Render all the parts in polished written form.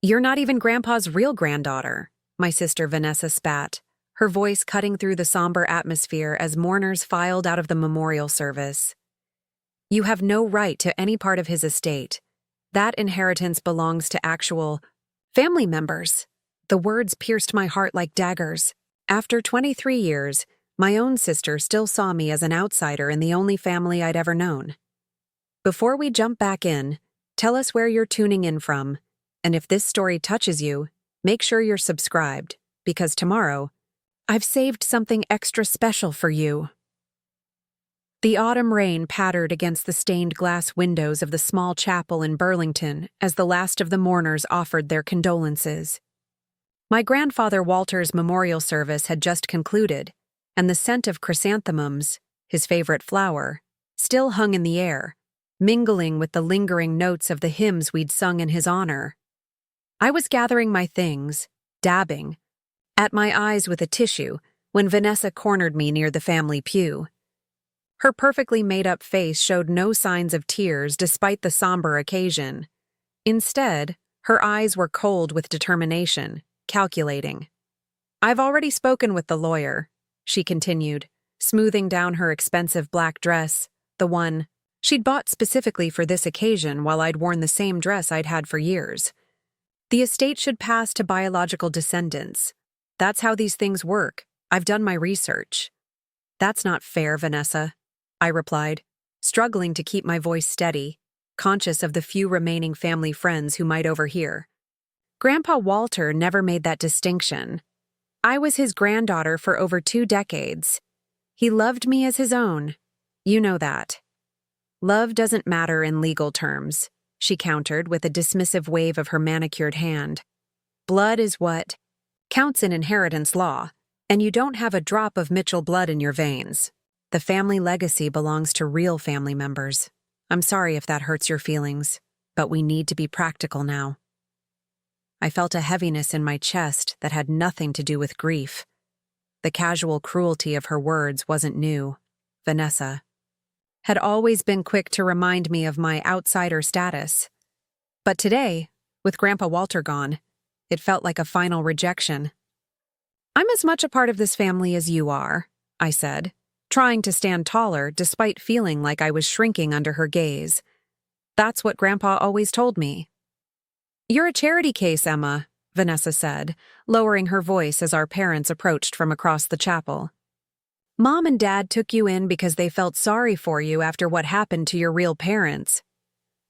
"You're not even Grandpa's real granddaughter," my sister Vanessa spat, her voice cutting through the somber atmosphere as mourners filed out of the memorial service. "You have no right to any part of his estate. That inheritance belongs to actual family members." The words pierced my heart like daggers. After 23 years, my own sister still saw me as an outsider in the only family I'd ever known. Before we jump back in, tell us where you're tuning in from, and if this story touches you, make sure you're subscribed, because tomorrow, I've saved something extra special for you. The autumn rain pattered against the stained glass windows of the small chapel in Burlington as the last of the mourners offered their condolences. My grandfather Walter's memorial service had just concluded, and the scent of chrysanthemums, his favorite flower, still hung in the air, mingling with the lingering notes of the hymns we'd sung in his honor. I was gathering my things, dabbing, at my eyes with a tissue, when Vanessa cornered me near the family pew. Her perfectly made-up face showed no signs of tears despite the somber occasion. Instead, her eyes were cold with determination, calculating. "I've already spoken with the lawyer," she continued, smoothing down her expensive black dress, the one she'd bought specifically for this occasion while I'd worn the same dress I'd had for years. "The estate should pass to biological descendants. That's how these things work. I've done my research." "That's not fair, Vanessa," I replied, struggling to keep my voice steady, conscious of the few remaining family friends who might overhear. "Grandpa Walter never made that distinction. I was his granddaughter for over 2 decades. He loved me as his own. You know that." "Love doesn't matter in legal terms," she countered with a dismissive wave of her manicured hand. "Blood is what counts in inheritance law, and you don't have a drop of Mitchell blood in your veins. The family legacy belongs to real family members. I'm sorry if that hurts your feelings, but we need to be practical now." I felt a heaviness in my chest that had nothing to do with grief. The casual cruelty of her words wasn't new. Vanessa had always been quick to remind me of my outsider status. But today, with Grandpa Walter gone, it felt like a final rejection. "I'm as much a part of this family as you are," I said, trying to stand taller despite feeling like I was shrinking under her gaze. "That's what Grandpa always told me." "You're a charity case, Emma," Vanessa said, lowering her voice as our parents approached from across the chapel. "Mom and Dad took you in because they felt sorry for you after what happened to your real parents.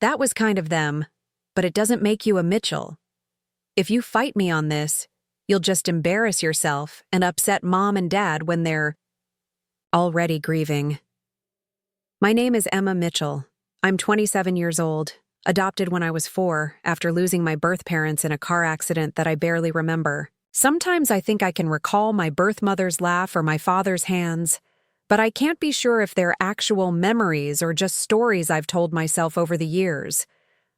That was kind of them, but it doesn't make you a Mitchell. If you fight me on this, you'll just embarrass yourself and upset Mom and Dad when they're already grieving." "My name is Emma Mitchell. I'm 27 years old, adopted when I was 4 after losing my birth parents in a car accident that I barely remember. Sometimes I think I can recall my birth mother's laugh or my father's hands, but I can't be sure if they're actual memories or just stories I've told myself over the years.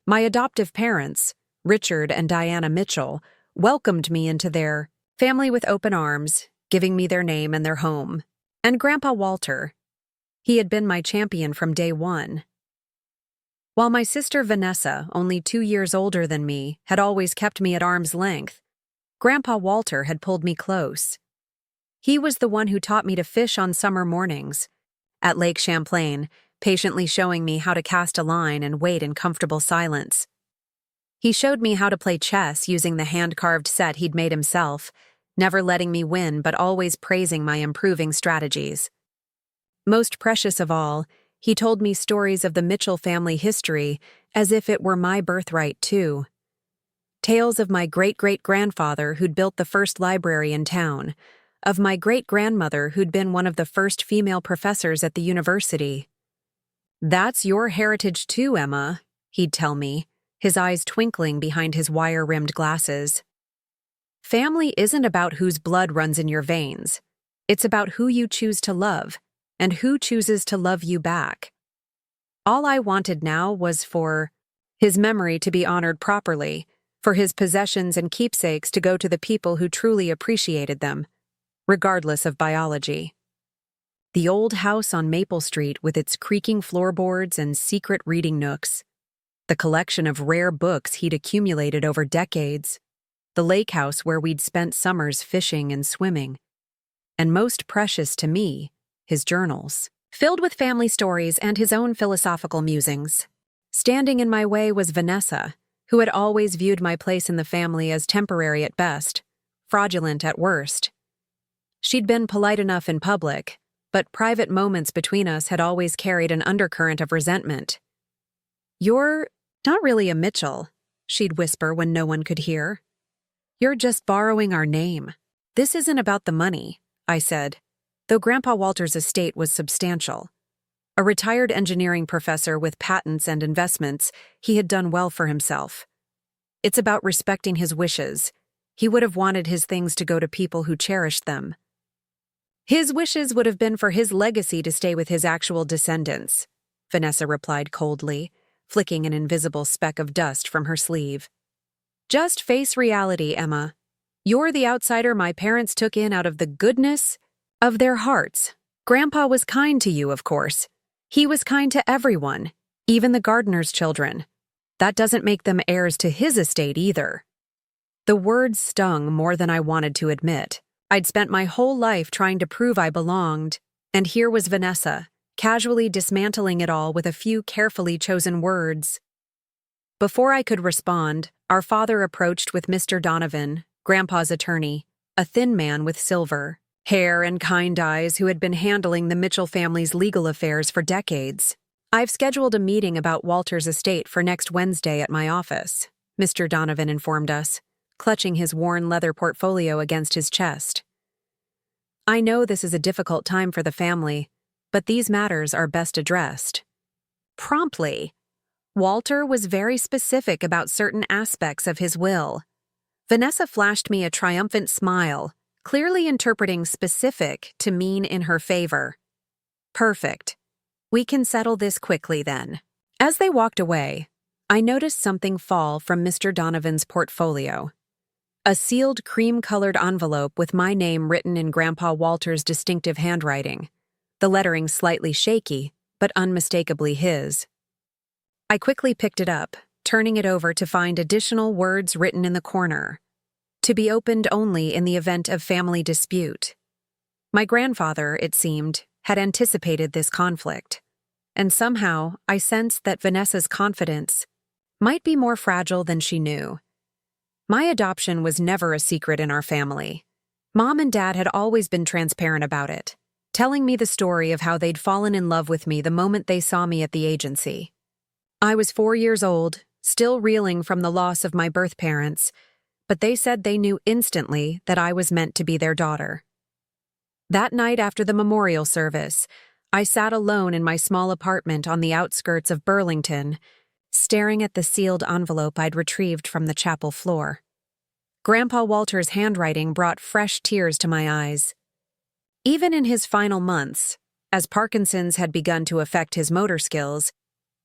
My adoptive parents, Richard and Diana Mitchell, welcomed me into their family with open arms, giving me their name and their home. And Grandpa Walter. He had been my champion from day one. While my sister Vanessa, only 2 years older than me, had always kept me at arm's length, Grandpa Walter had pulled me close. He was the one who taught me to fish on summer mornings, at Lake Champlain, patiently showing me how to cast a line and wait in comfortable silence. He showed me how to play chess using the hand-carved set he'd made himself, never letting me win but always praising my improving strategies. Most precious of all, he told me stories of the Mitchell family history as if it were my birthright too. Tales of my great-great-grandfather who'd built the first library in town, of my great-grandmother who'd been one of the first female professors at the university. "That's your heritage too, Emma," he'd tell me, his eyes twinkling behind his wire-rimmed glasses. "Family isn't about whose blood runs in your veins. It's about who you choose to love, and who chooses to love you back." All I wanted now was for his memory to be honored properly, for his possessions and keepsakes to go to the people who truly appreciated them, regardless of biology. The old house on Maple Street with its creaking floorboards and secret reading nooks. the collection of rare books he'd accumulated over decades, the lake house where we'd spent summers fishing and swimming, and most precious to me, his journals, filled with family stories and his own philosophical musings. Standing in my way was Vanessa, who had always viewed my place in the family as temporary at best, fraudulent at worst. She'd been polite enough in public, but private moments between us had always carried an undercurrent of resentment. "You're not really a Mitchell," she'd whisper when no one could hear. "You're just borrowing our name. This isn't about the money," I said, though Grandpa Walter's estate was substantial. A retired engineering professor with patents and investments, he had done well for himself. It's about respecting his wishes. He would have wanted his things to go to people who cherished them. His wishes would have been for his legacy to stay with his actual descendants, Vanessa replied coldly, flicking an invisible speck of dust from her sleeve. "Just face reality, Emma. You're the outsider my parents took in out of the goodness of their hearts. Grandpa was kind to you, of course. He was kind to everyone, even the gardener's children. That doesn't make them heirs to his estate either." The words stung more than I wanted to admit. I'd spent my whole life trying to prove I belonged, and here was Vanessa, casually dismantling it all with a few carefully chosen words. Before I could respond, our father approached with Mr. Donovan, Grandpa's attorney, a thin man with silver hair and kind eyes who had been handling the Mitchell family's legal affairs for decades. "I've scheduled a meeting about Walter's estate for next Wednesday at my office," Mr. Donovan informed us, clutching his worn leather portfolio against his chest. "I know this is a difficult time for the family, but these matters are best addressed promptly." Walter was very specific about certain aspects of his will. Vanessa flashed me a triumphant smile, clearly interpreting specific to mean in her favor. "Perfect. We can settle this quickly then." As they walked away, I noticed something fall from Mr. Donovan's portfolio. A sealed cream-colored envelope with my name written in Grandpa Walter's distinctive handwriting, the lettering slightly shaky, but unmistakably his. I quickly picked it up, turning it over to find additional words written in the corner. To be opened only in the event of family dispute. My grandfather, it seemed, had anticipated this conflict, and somehow I sensed that Vanessa's confidence might be more fragile than she knew. My adoption was never a secret in our family. Mom and Dad had always been transparent about it, telling me the story of how they'd fallen in love with me the moment they saw me at the agency. I was 4 years old, still reeling from the loss of my birth parents, but they said they knew instantly that I was meant to be their daughter. That night after the memorial service, I sat alone in my small apartment on the outskirts of Burlington, staring at the sealed envelope I'd retrieved from the chapel floor. Grandpa Walter's handwriting brought fresh tears to my eyes. Even in his final months, as Parkinson's had begun to affect his motor skills,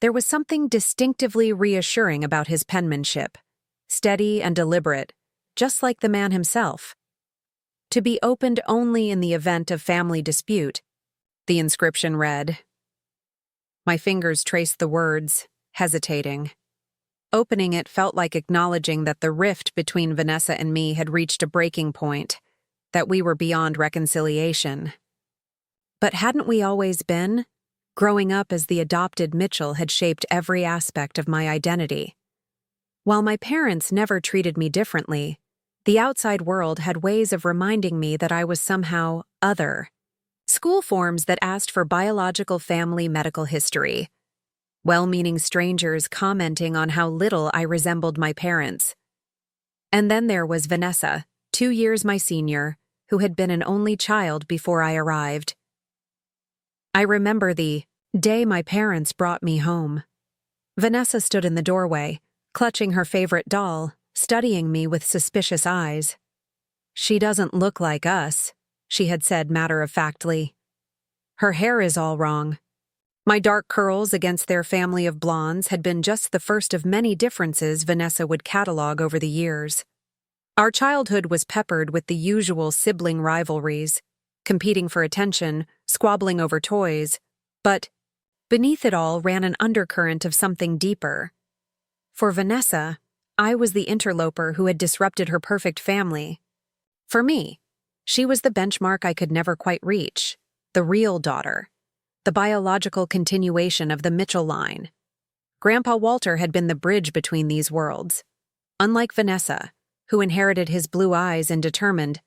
there was something distinctively reassuring about his penmanship. Steady and deliberate, just like the man himself. To be opened only in the event of family dispute, the inscription read. My fingers traced the words, hesitating. Opening it felt like acknowledging that the rift between Vanessa and me had reached a breaking point, that we were beyond reconciliation. But hadn't we always been? Growing up as the adopted Mitchell had shaped every aspect of my identity. While my parents never treated me differently, the outside world had ways of reminding me that I was somehow other. School forms that asked for biological family medical history. Well-meaning strangers commenting on how little I resembled my parents. And then there was Vanessa, 2 years my senior, who had been an only child before I arrived. I remember the day my parents brought me home. Vanessa stood in the doorway, clutching her favorite doll, studying me with suspicious eyes. "She doesn't look like us," she had said matter-of-factly. "Her hair is all wrong." My dark curls against their family of blondes had been just the first of many differences Vanessa would catalog over the years. Our childhood was peppered with the usual sibling rivalries, competing for attention, squabbling over toys, but beneath it all ran an undercurrent of something deeper. For Vanessa, I was the interloper who had disrupted her perfect family. For me, she was the benchmark I could never quite reach, the real daughter, the biological continuation of the Mitchell line. Grandpa Walter had been the bridge between these worlds. Unlike Vanessa, who inherited his blue eyes and determined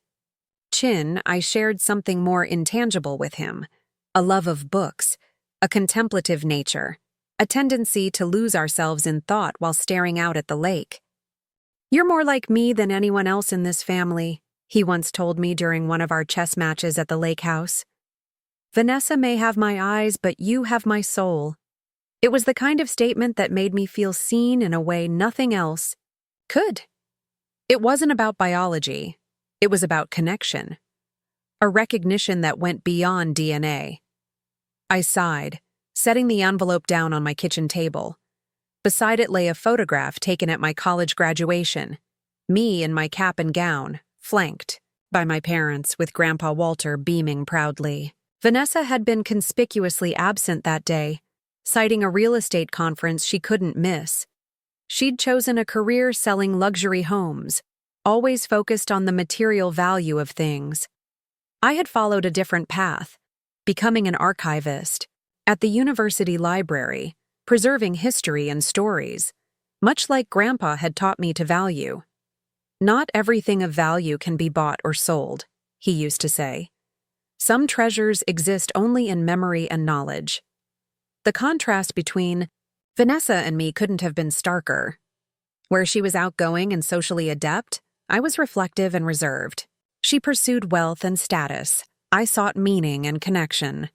chin, I shared something more intangible with him, a love of books, a contemplative nature, a tendency to lose ourselves in thought while staring out at the lake. "You're more like me than anyone else in this family," he once told me during one of our chess matches at the lake house. "Vanessa may have my eyes, but you have my soul." It was the kind of statement that made me feel seen in a way nothing else could. It wasn't about biology. It was about connection. A recognition that went beyond DNA. I sighed, setting the envelope down on my kitchen table. Beside it lay a photograph taken at my college graduation. Me in my cap and gown, flanked by my parents with Grandpa Walter beaming proudly. Vanessa had been conspicuously absent that day, citing a real estate conference she couldn't miss. She'd chosen a career selling luxury homes, always focused on the material value of things. I had followed a different path, becoming an archivist at the university library, preserving history and stories, much like Grandpa had taught me to value. "Not everything of value can be bought or sold," he used to say. "Some treasures exist only in memory and knowledge." The contrast between Vanessa and me couldn't have been starker. Where she was outgoing and socially adept, I was reflective and reserved. She pursued wealth and status. I sought meaning and connection.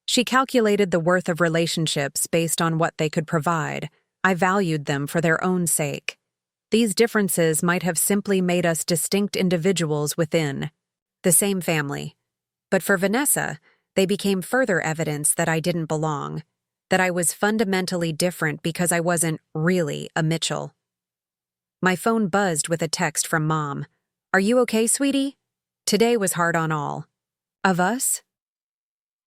She calculated the worth of relationships based on what they could provide. I valued them for their own sake. These differences might have simply made us distinct individuals within the same family. But for Vanessa, they became further evidence that I didn't belong, that I was fundamentally different because I wasn't really a Mitchell. My phone buzzed with a text from Mom. "Are you okay, sweetie? Today was hard on all of us."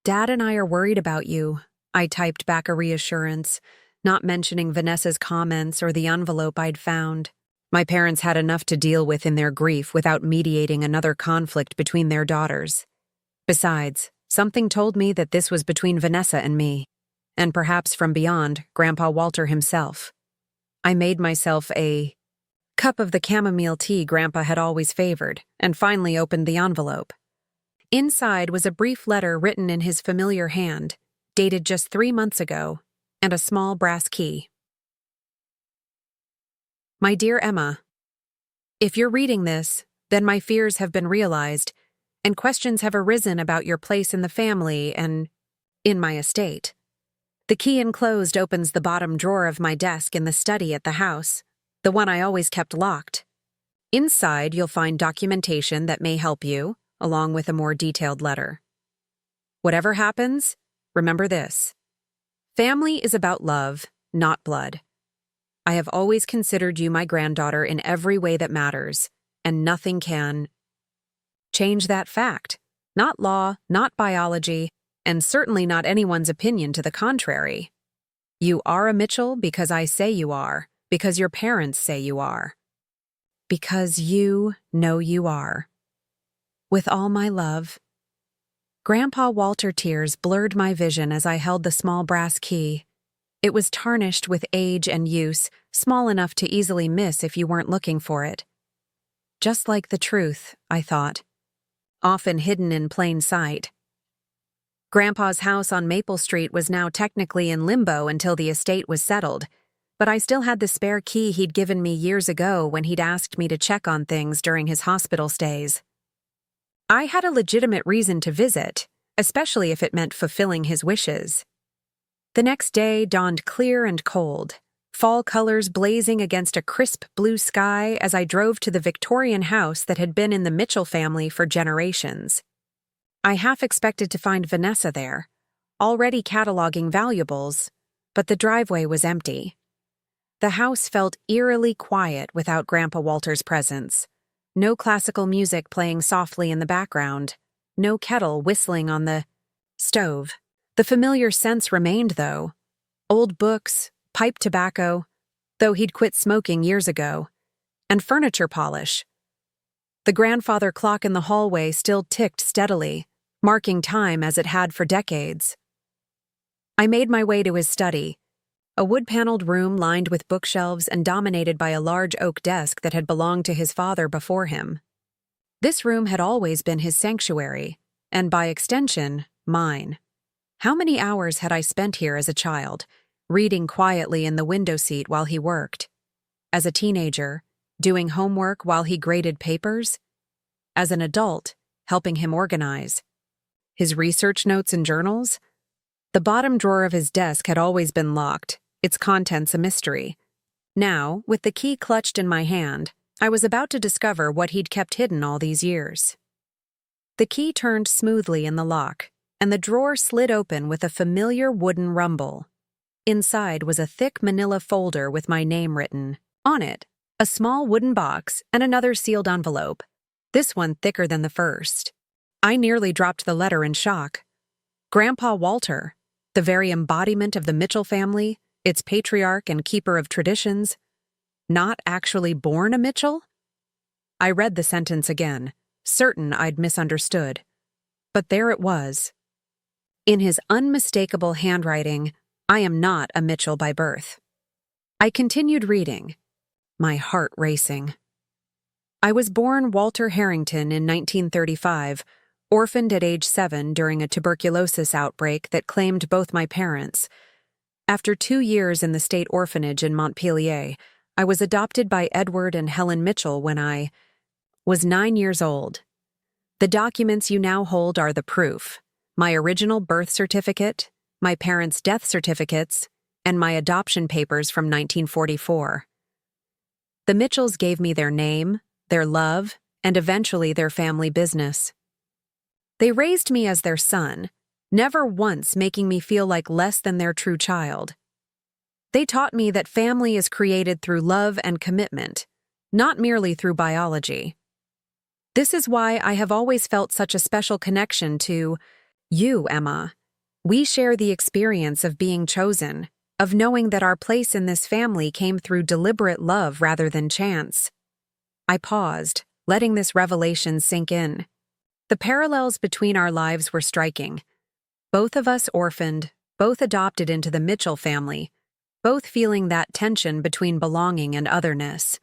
"Dad and I are worried about you," I typed back a reassurance, not mentioning Vanessa's comments or the envelope I'd found. My parents had enough to deal with in their grief without mediating another conflict between their daughters. Besides, something told me that this was between Vanessa and me, and perhaps from beyond, Grandpa Walter himself. I made myself a cup of the chamomile tea Grandpa had always favored, and finally opened the envelope. Inside was a brief letter written in his familiar hand, dated just 3 months ago, and a small brass key. "My dear Emma, if you're reading this, then my fears have been realized, and questions have arisen about your place in the family and in my estate. The key enclosed opens the bottom drawer of my desk in the study at the house, the one I always kept locked. Inside, you'll find documentation that may help you, along with a more detailed letter. Whatever happens, remember this. Family is about love, not blood. I have always considered you my granddaughter in every way that matters, and nothing can change that fact. Not law, not biology, and certainly not anyone's opinion to the contrary. You are a Mitchell because I say you are, because your parents say you are. Because you know you are. With all my love." Grandpa Walter tears blurred my vision as I held the small brass key. It was tarnished with age and use, small enough to easily miss if you weren't looking for it. Just like the truth, I thought. Often hidden in plain sight. Grandpa's house on Maple Street was now technically in limbo until the estate was settled, but I still had the spare key he'd given me years ago when he'd asked me to check on things during his hospital stays. I had a legitimate reason to visit, especially if it meant fulfilling his wishes. The next day dawned clear and cold, fall colors blazing against a crisp blue sky as I drove to the Victorian house that had been in the Mitchell family for generations. I half expected to find Vanessa there, already cataloging valuables, but the driveway was empty. The house felt eerily quiet without Grandpa Walter's presence. No classical music playing softly in the background, no kettle whistling on the stove. The familiar scents remained, though. Old books, pipe tobacco, though he'd quit smoking years ago, and furniture polish. The grandfather clock in the hallway still ticked steadily, marking time as it had for decades. I made my way to his study, a wood-paneled room lined with bookshelves and dominated by a large oak desk that had belonged to his father before him. This room had always been his sanctuary, and by extension, mine. How many hours had I spent here as a child, reading quietly in the window seat while he worked? As a teenager, doing homework while he graded papers? As an adult, helping him organize? His research notes and journals? The bottom drawer of his desk had always been locked, its contents a mystery. Now, with the key clutched in my hand, I was about to discover what he'd kept hidden all these years. The key turned smoothly in the lock, and the drawer slid open with a familiar wooden rumble. Inside was a thick manila folder with my name written. On it, a small wooden box and another sealed envelope, this one thicker than the first. I nearly dropped the letter in shock. Grandpa Walter, the very embodiment of the Mitchell family, its patriarch and keeper of traditions, not actually born a Mitchell? I read the sentence again, certain I'd misunderstood. But there it was. In his unmistakable handwriting, I am not a Mitchell by birth. I continued reading, my heart racing. I was born Walter Harrington in 1935, orphaned at age 7 during a tuberculosis outbreak that claimed both my parents. After 2 years in the state orphanage in Montpelier, I was adopted by Edward and Helen Mitchell when I was 9 years old. The documents you now hold are the proof: my original birth certificate, my parents' death certificates, and my adoption papers from 1944. The Mitchells gave me their name, their love, and eventually their family business. They raised me as their son, never once making me feel like less than their true child. They taught me that family is created through love and commitment, not merely through biology. This is why I have always felt such a special connection to you, Emma. We share the experience of being chosen, of knowing that our place in this family came through deliberate love rather than chance. I paused, letting this revelation sink in. The parallels between our lives were striking. Both of us orphaned, both adopted into the Mitchell family, both feeling that tension between belonging and otherness.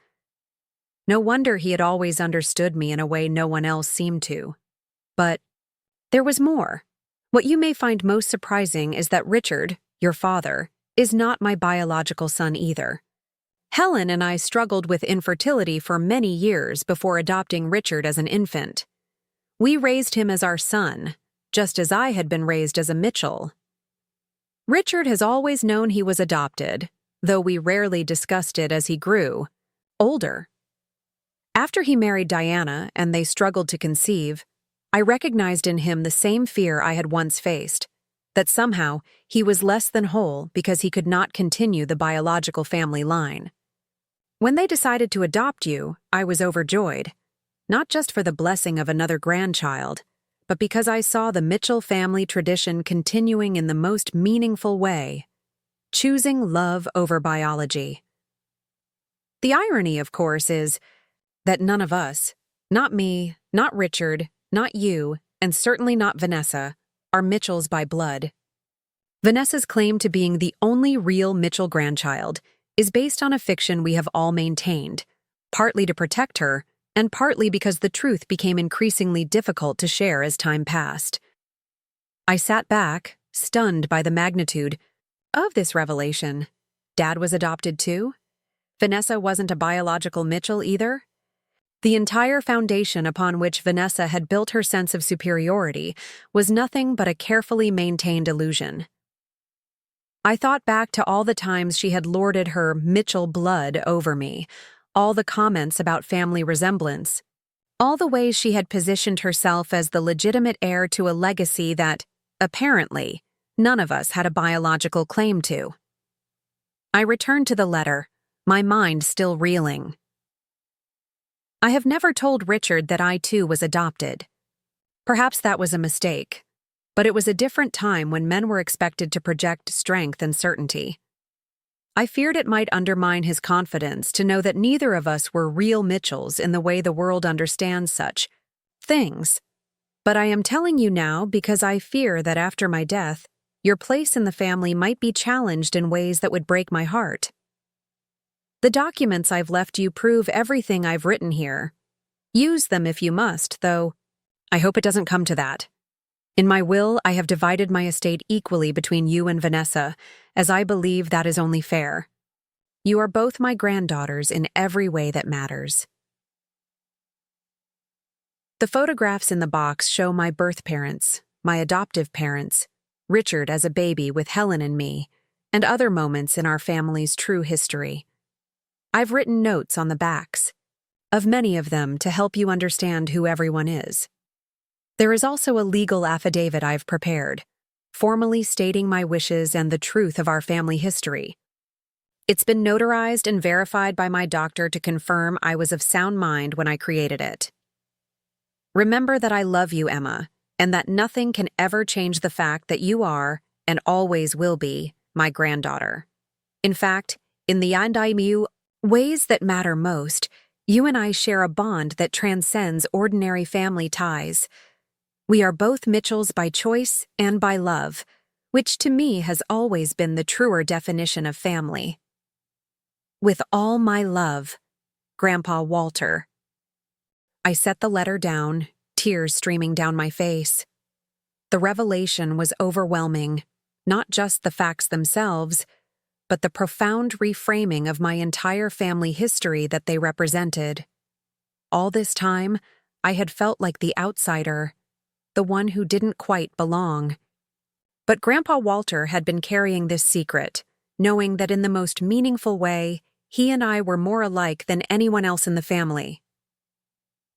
No wonder he had always understood me in a way no one else seemed to. But there was more. What you may find most surprising is that Richard, your father, is not my biological son either. Helen and I struggled with infertility for many years before adopting Richard as an infant. We raised him as our son, just as I had been raised as a Mitchell. Richard has always known he was adopted, though we rarely discussed it as he grew older. After he married Diana and they struggled to conceive, I recognized in him the same fear I had once faced, that somehow he was less than whole because he could not continue the biological family line. When they decided to adopt you, I was overjoyed, not just for the blessing of another grandchild, but because I saw the Mitchell family tradition continuing in the most meaningful way, choosing love over biology. The irony, of course, is that none of us, not me, not Richard, not you, and certainly not Vanessa, are Mitchells by blood. Vanessa's claim to being the only real Mitchell grandchild is based on a fiction we have all maintained, partly to protect her, and partly because the truth became increasingly difficult to share as time passed. I sat back, stunned by the magnitude of this revelation. Dad was adopted too? Vanessa wasn't a biological Mitchell either? The entire foundation upon which Vanessa had built her sense of superiority was nothing but a carefully maintained illusion. I thought back to all the times she had lorded her Mitchell blood over me, all the comments about family resemblance, all the ways she had positioned herself as the legitimate heir to a legacy that, apparently, none of us had a biological claim to. I returned to the letter, my mind still reeling. I have never told Richard that I too was adopted. Perhaps that was a mistake, but it was a different time when men were expected to project strength and certainty. I feared it might undermine his confidence to know that neither of us were real Mitchells in the way the world understands such things. But I am telling you now because I fear that after my death, your place in the family might be challenged in ways that would break my heart. The documents I've left you prove everything I've written here. Use them if you must, though I hope it doesn't come to that. In my will, I have divided my estate equally between you and Vanessa, as I believe that is only fair. You are both my granddaughters in every way that matters. The photographs in the box show my birth parents, my adoptive parents, Richard as a baby with Helen and me, and other moments in our family's true history. I've written notes on the backs, of many of them to help you understand who everyone is. There is also a legal affidavit I've prepared, formally stating my wishes and the truth of our family history. It's been notarized and verified by my doctor to confirm I was of sound mind when I created it. Remember that I love you, Emma, and that nothing can ever change the fact that you are, and always will be, my granddaughter. In fact, in the ways that matter most, you and I share a bond that transcends ordinary family ties. We are both Mitchells by choice and by love, which to me has always been the truer definition of family. With all my love, Grandpa Walter. I set the letter down, tears streaming down my face. The revelation was overwhelming, not just the facts themselves, but the profound reframing of my entire family history that they represented. All this time, I had felt like the outsider, the one who didn't quite belong. But Grandpa Walter had been carrying this secret, knowing that in the most meaningful way, he and I were more alike than anyone else in the family.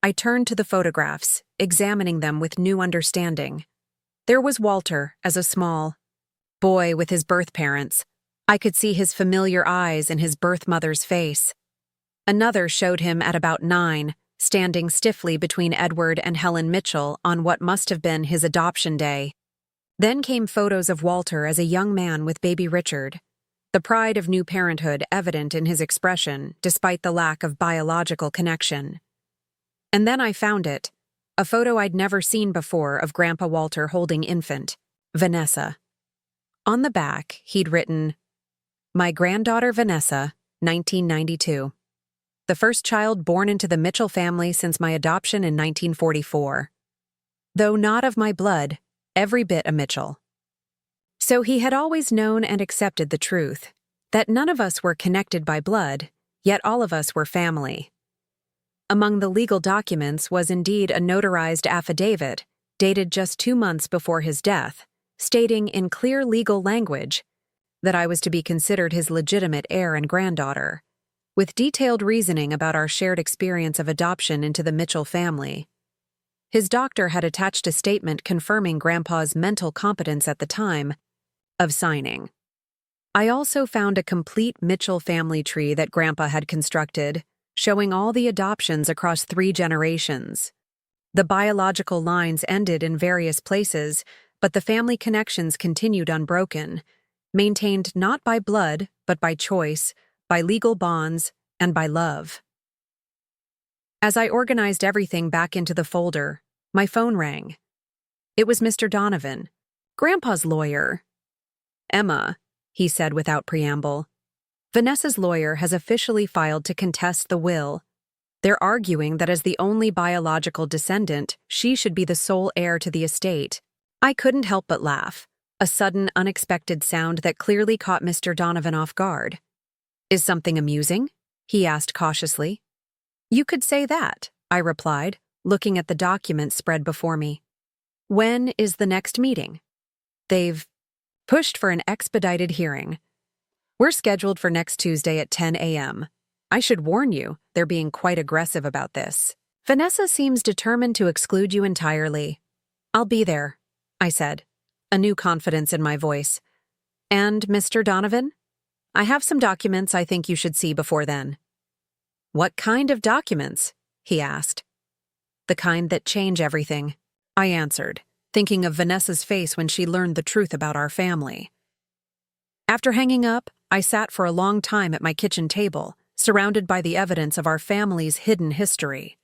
I turned to the photographs, examining them with new understanding. There was Walter as a small boy with his birth parents. I could see his familiar eyes in his birth mother's face. Another showed him at about 9, standing stiffly between Edward and Helen Mitchell on what must have been his adoption day. Then came photos of Walter as a young man with baby Richard, the pride of new parenthood evident in his expression despite the lack of biological connection. And then I found it, a photo I'd never seen before of Grandpa Walter holding infant, Vanessa. On the back, he'd written, "My granddaughter Vanessa, 1992. The first child born into the Mitchell family since my adoption in 1944. Though not of my blood, every bit a Mitchell." So he had always known and accepted the truth, that none of us were connected by blood, yet all of us were family. Among the legal documents was indeed a notarized affidavit, dated just 2 months before his death, stating in clear legal language that I was to be considered his legitimate heir and granddaughter, with detailed reasoning about our shared experience of adoption into the Mitchell family. His doctor had attached a statement confirming Grandpa's mental competence at the time of signing. I also found a complete Mitchell family tree that Grandpa had constructed, showing all the adoptions across 3 generations. The biological lines ended in various places, but the family connections continued unbroken, maintained not by blood, but by choice, by legal bonds, and by love. As I organized everything back into the folder, my phone rang. It was Mr. Donovan, Grandpa's lawyer. "Emma," he said without preamble, "Vanessa's lawyer has officially filed to contest the will. They're arguing that as the only biological descendant, she should be the sole heir to the estate." I couldn't help but laugh, a sudden, unexpected sound that clearly caught Mr. Donovan off guard. "Is something amusing?" he asked cautiously. "You could say that," I replied, looking at the document spread before me. "When is the next meeting?" "They've pushed for an expedited hearing. We're scheduled for next Tuesday at 10 a.m. I should warn you, they're being quite aggressive about this. Vanessa seems determined to exclude you entirely." "I'll be there," I said, a new confidence in my voice. "And Mr. Donovan? I have some documents I think you should see before then." "What kind of documents?" he asked. "The kind that change everything," I answered, thinking of Vanessa's face when she learned the truth about our family. After hanging up, I sat for a long time at my kitchen table, surrounded by the evidence of our family's hidden history.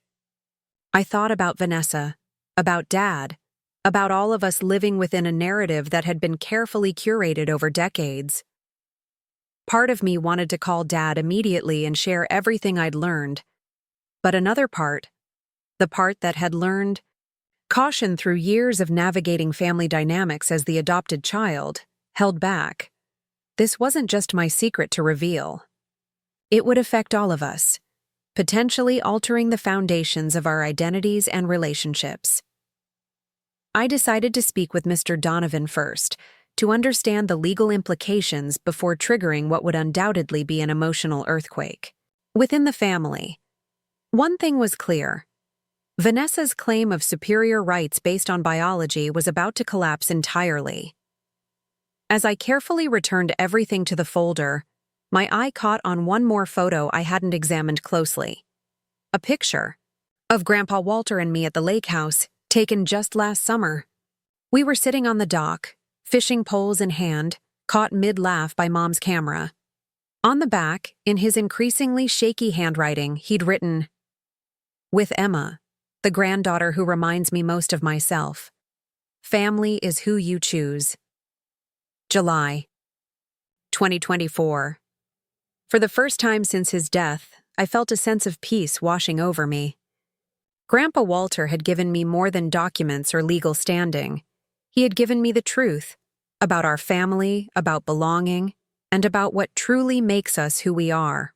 I thought about Vanessa, about Dad, about all of us living within a narrative that had been carefully curated over decades. Part of me wanted to call Dad immediately and share everything I'd learned, but another part, the part that had learned caution through years of navigating family dynamics as the adopted child, held back. This wasn't just my secret to reveal. It would affect all of us, potentially altering the foundations of our identities and relationships. I decided to speak with Mr. Donovan first, to understand the legal implications before triggering what would undoubtedly be an emotional earthquake. Within the family, one thing was clear. Vanessa's claim of superior rights based on biology was about to collapse entirely. As I carefully returned everything to the folder, my eye caught on one more photo I hadn't examined closely. A picture of Grandpa Walter and me at the lake house, taken just last summer. We were sitting on the dock, fishing poles in hand, caught mid-laugh by Mom's camera. On the back, in his increasingly shaky handwriting, he'd written, "With Emma, the granddaughter who reminds me most of myself. Family is who you choose." July 2024. For the first time since his death, I felt a sense of peace washing over me. Grandpa Walter had given me more than documents or legal standing. He had given me the truth about our family, about belonging, and about what truly makes us who we are.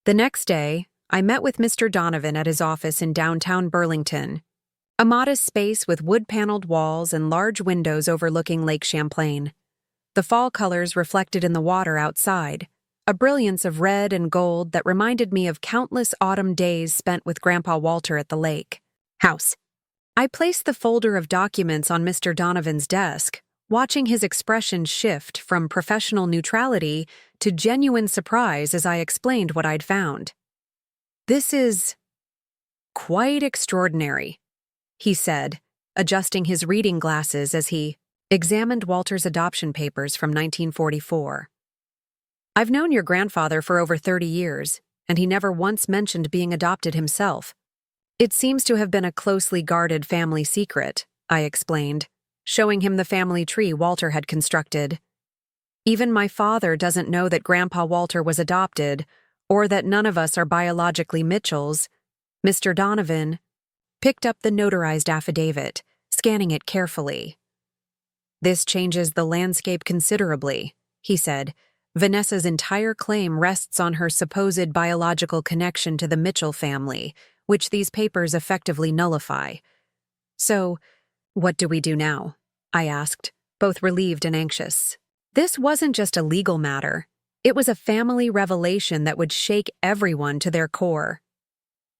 The next day, I met with Mr. Donovan at his office in downtown Burlington, a modest space with wood-paneled walls and large windows overlooking Lake Champlain. The fall colors reflected in the water outside, a brilliance of red and gold that reminded me of countless autumn days spent with Grandpa Walter at the lake house. I placed the folder of documents on Mr. Donovan's desk, watching his expression shift from professional neutrality to genuine surprise as I explained what I'd found. "This is quite extraordinary," he said, adjusting his reading glasses as he examined Walter's adoption papers from 1944. "I've known your grandfather for over 30 years, and he never once mentioned being adopted himself. It seems to have been a closely guarded family secret," I explained, showing him the family tree Walter had constructed. "Even my father doesn't know that Grandpa Walter was adopted, or that none of us are biologically Mitchells." Mr. Donovan picked up the notarized affidavit, scanning it carefully. "This changes the landscape considerably," he said. "Vanessa's entire claim rests on her supposed biological connection to the Mitchell family, which these papers effectively nullify. So, what do we do now?" I asked, both relieved and anxious. This wasn't just a legal matter. It was a family revelation that would shake everyone to their core.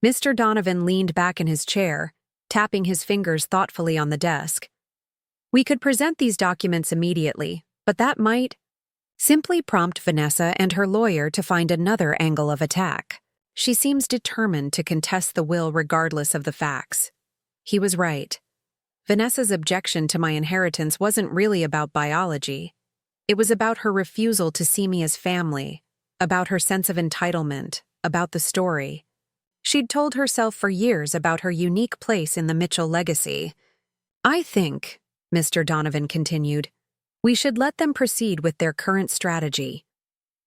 Mr. Donovan leaned back in his chair, tapping his fingers thoughtfully on the desk. "We could present these documents immediately, but that might simply prompt Vanessa and her lawyer to find another angle of attack. She seems determined to contest the will regardless of the facts." He was right. Vanessa's objection to my inheritance wasn't really about biology. It was about her refusal to see me as family, about her sense of entitlement, about the story. She'd told herself for years about her unique place in the Mitchell legacy. "I think," Mr. Donovan continued, "we should let them proceed with their current strategy.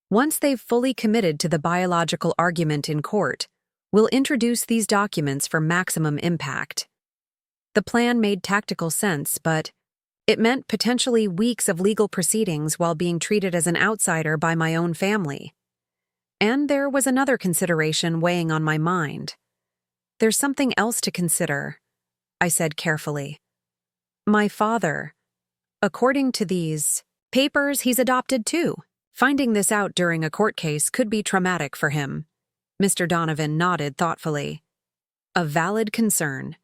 Once they've fully committed to the biological argument in court, we'll introduce these documents for maximum impact." The plan made tactical sense, but it meant potentially weeks of legal proceedings while being treated as an outsider by my own family. And there was another consideration weighing on my mind. "There's something else to consider," I said carefully. "My father, according to these papers, he's adopted too. Finding this out during a court case could be traumatic for him." Mr. Donovan nodded thoughtfully. "A valid concern.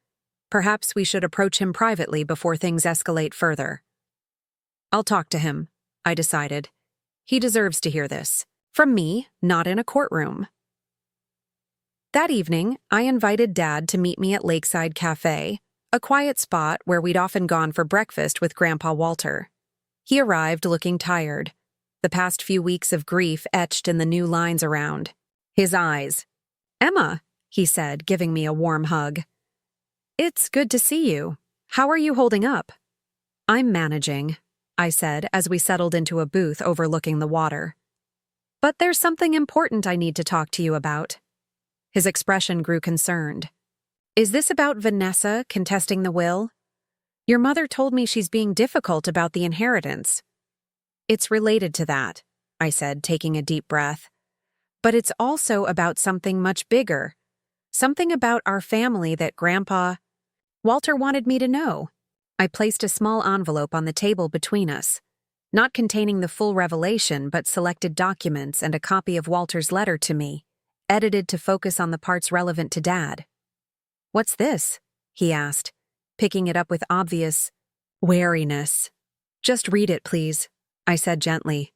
Perhaps we should approach him privately before things escalate further." "I'll talk to him," I decided. "He deserves to hear this. From me, not in a courtroom." That evening, I invited Dad to meet me at Lakeside Cafe, a quiet spot where we'd often gone for breakfast with Grandpa Walter. He arrived looking tired, the past few weeks of grief etched in the new lines around his eyes. "Emma," he said, giving me a warm hug. "It's good to see you. How are you holding up?" "I'm managing," I said as we settled into a booth overlooking the water. "But there's something important I need to talk to you about." His expression grew concerned. "Is this about Vanessa contesting the will? Your mother told me she's being difficult about the inheritance." "It's related to that," I said, taking a deep breath. "But it's also about something much bigger. Something about our family that Grandpa Walter wanted me to know." I placed a small envelope on the table between us, not containing the full revelation but selected documents and a copy of Walter's letter to me, edited to focus on the parts relevant to Dad. "What's this?" he asked, picking it up with obvious wariness. "Just read it, please," I said gently.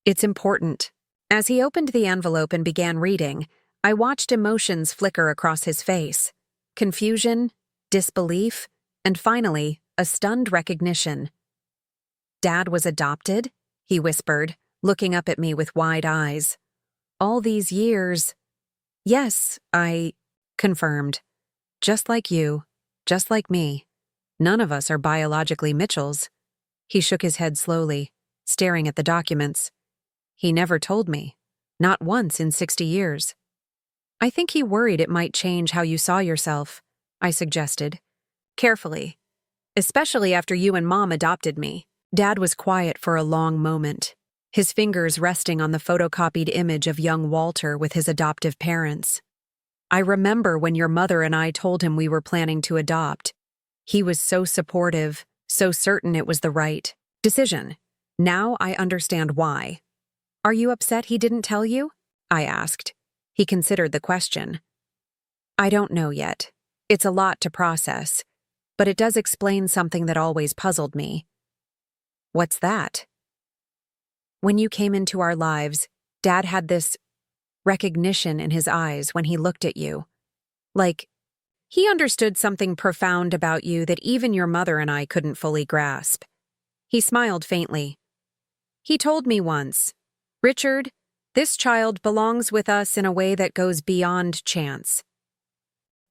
"It's important." As he opened the envelope and began reading, I watched emotions flicker across his face. Confusion, disbelief, and finally, a stunned recognition. "Dad was adopted?" he whispered, looking up at me with wide eyes. "All these years—" "Yes," I confirmed. "Just like you, just like me. None of us are biologically Mitchells." He shook his head slowly, staring at the documents. "He never told me. Not once in 60 years. "I think he worried it might change how you saw yourself," I suggested, carefully. "Especially after you and Mom adopted me." Dad was quiet for a long moment, his fingers resting on the photocopied image of young Walter with his adoptive parents. "I remember when your mother and I told him we were planning to adopt. He was so supportive, so certain it was the right decision. Now I understand why." "Are you upset he didn't tell you?" I asked. He considered the question. "I don't know yet. It's a lot to process, but it does explain something that always puzzled me." "What's that?" "When you came into our lives, Dad had this recognition in his eyes when he looked at you. Like, he understood something profound about you that even your mother and I couldn't fully grasp." He smiled faintly. "He told me once, 'Richard, this child belongs with us in a way that goes beyond chance.'"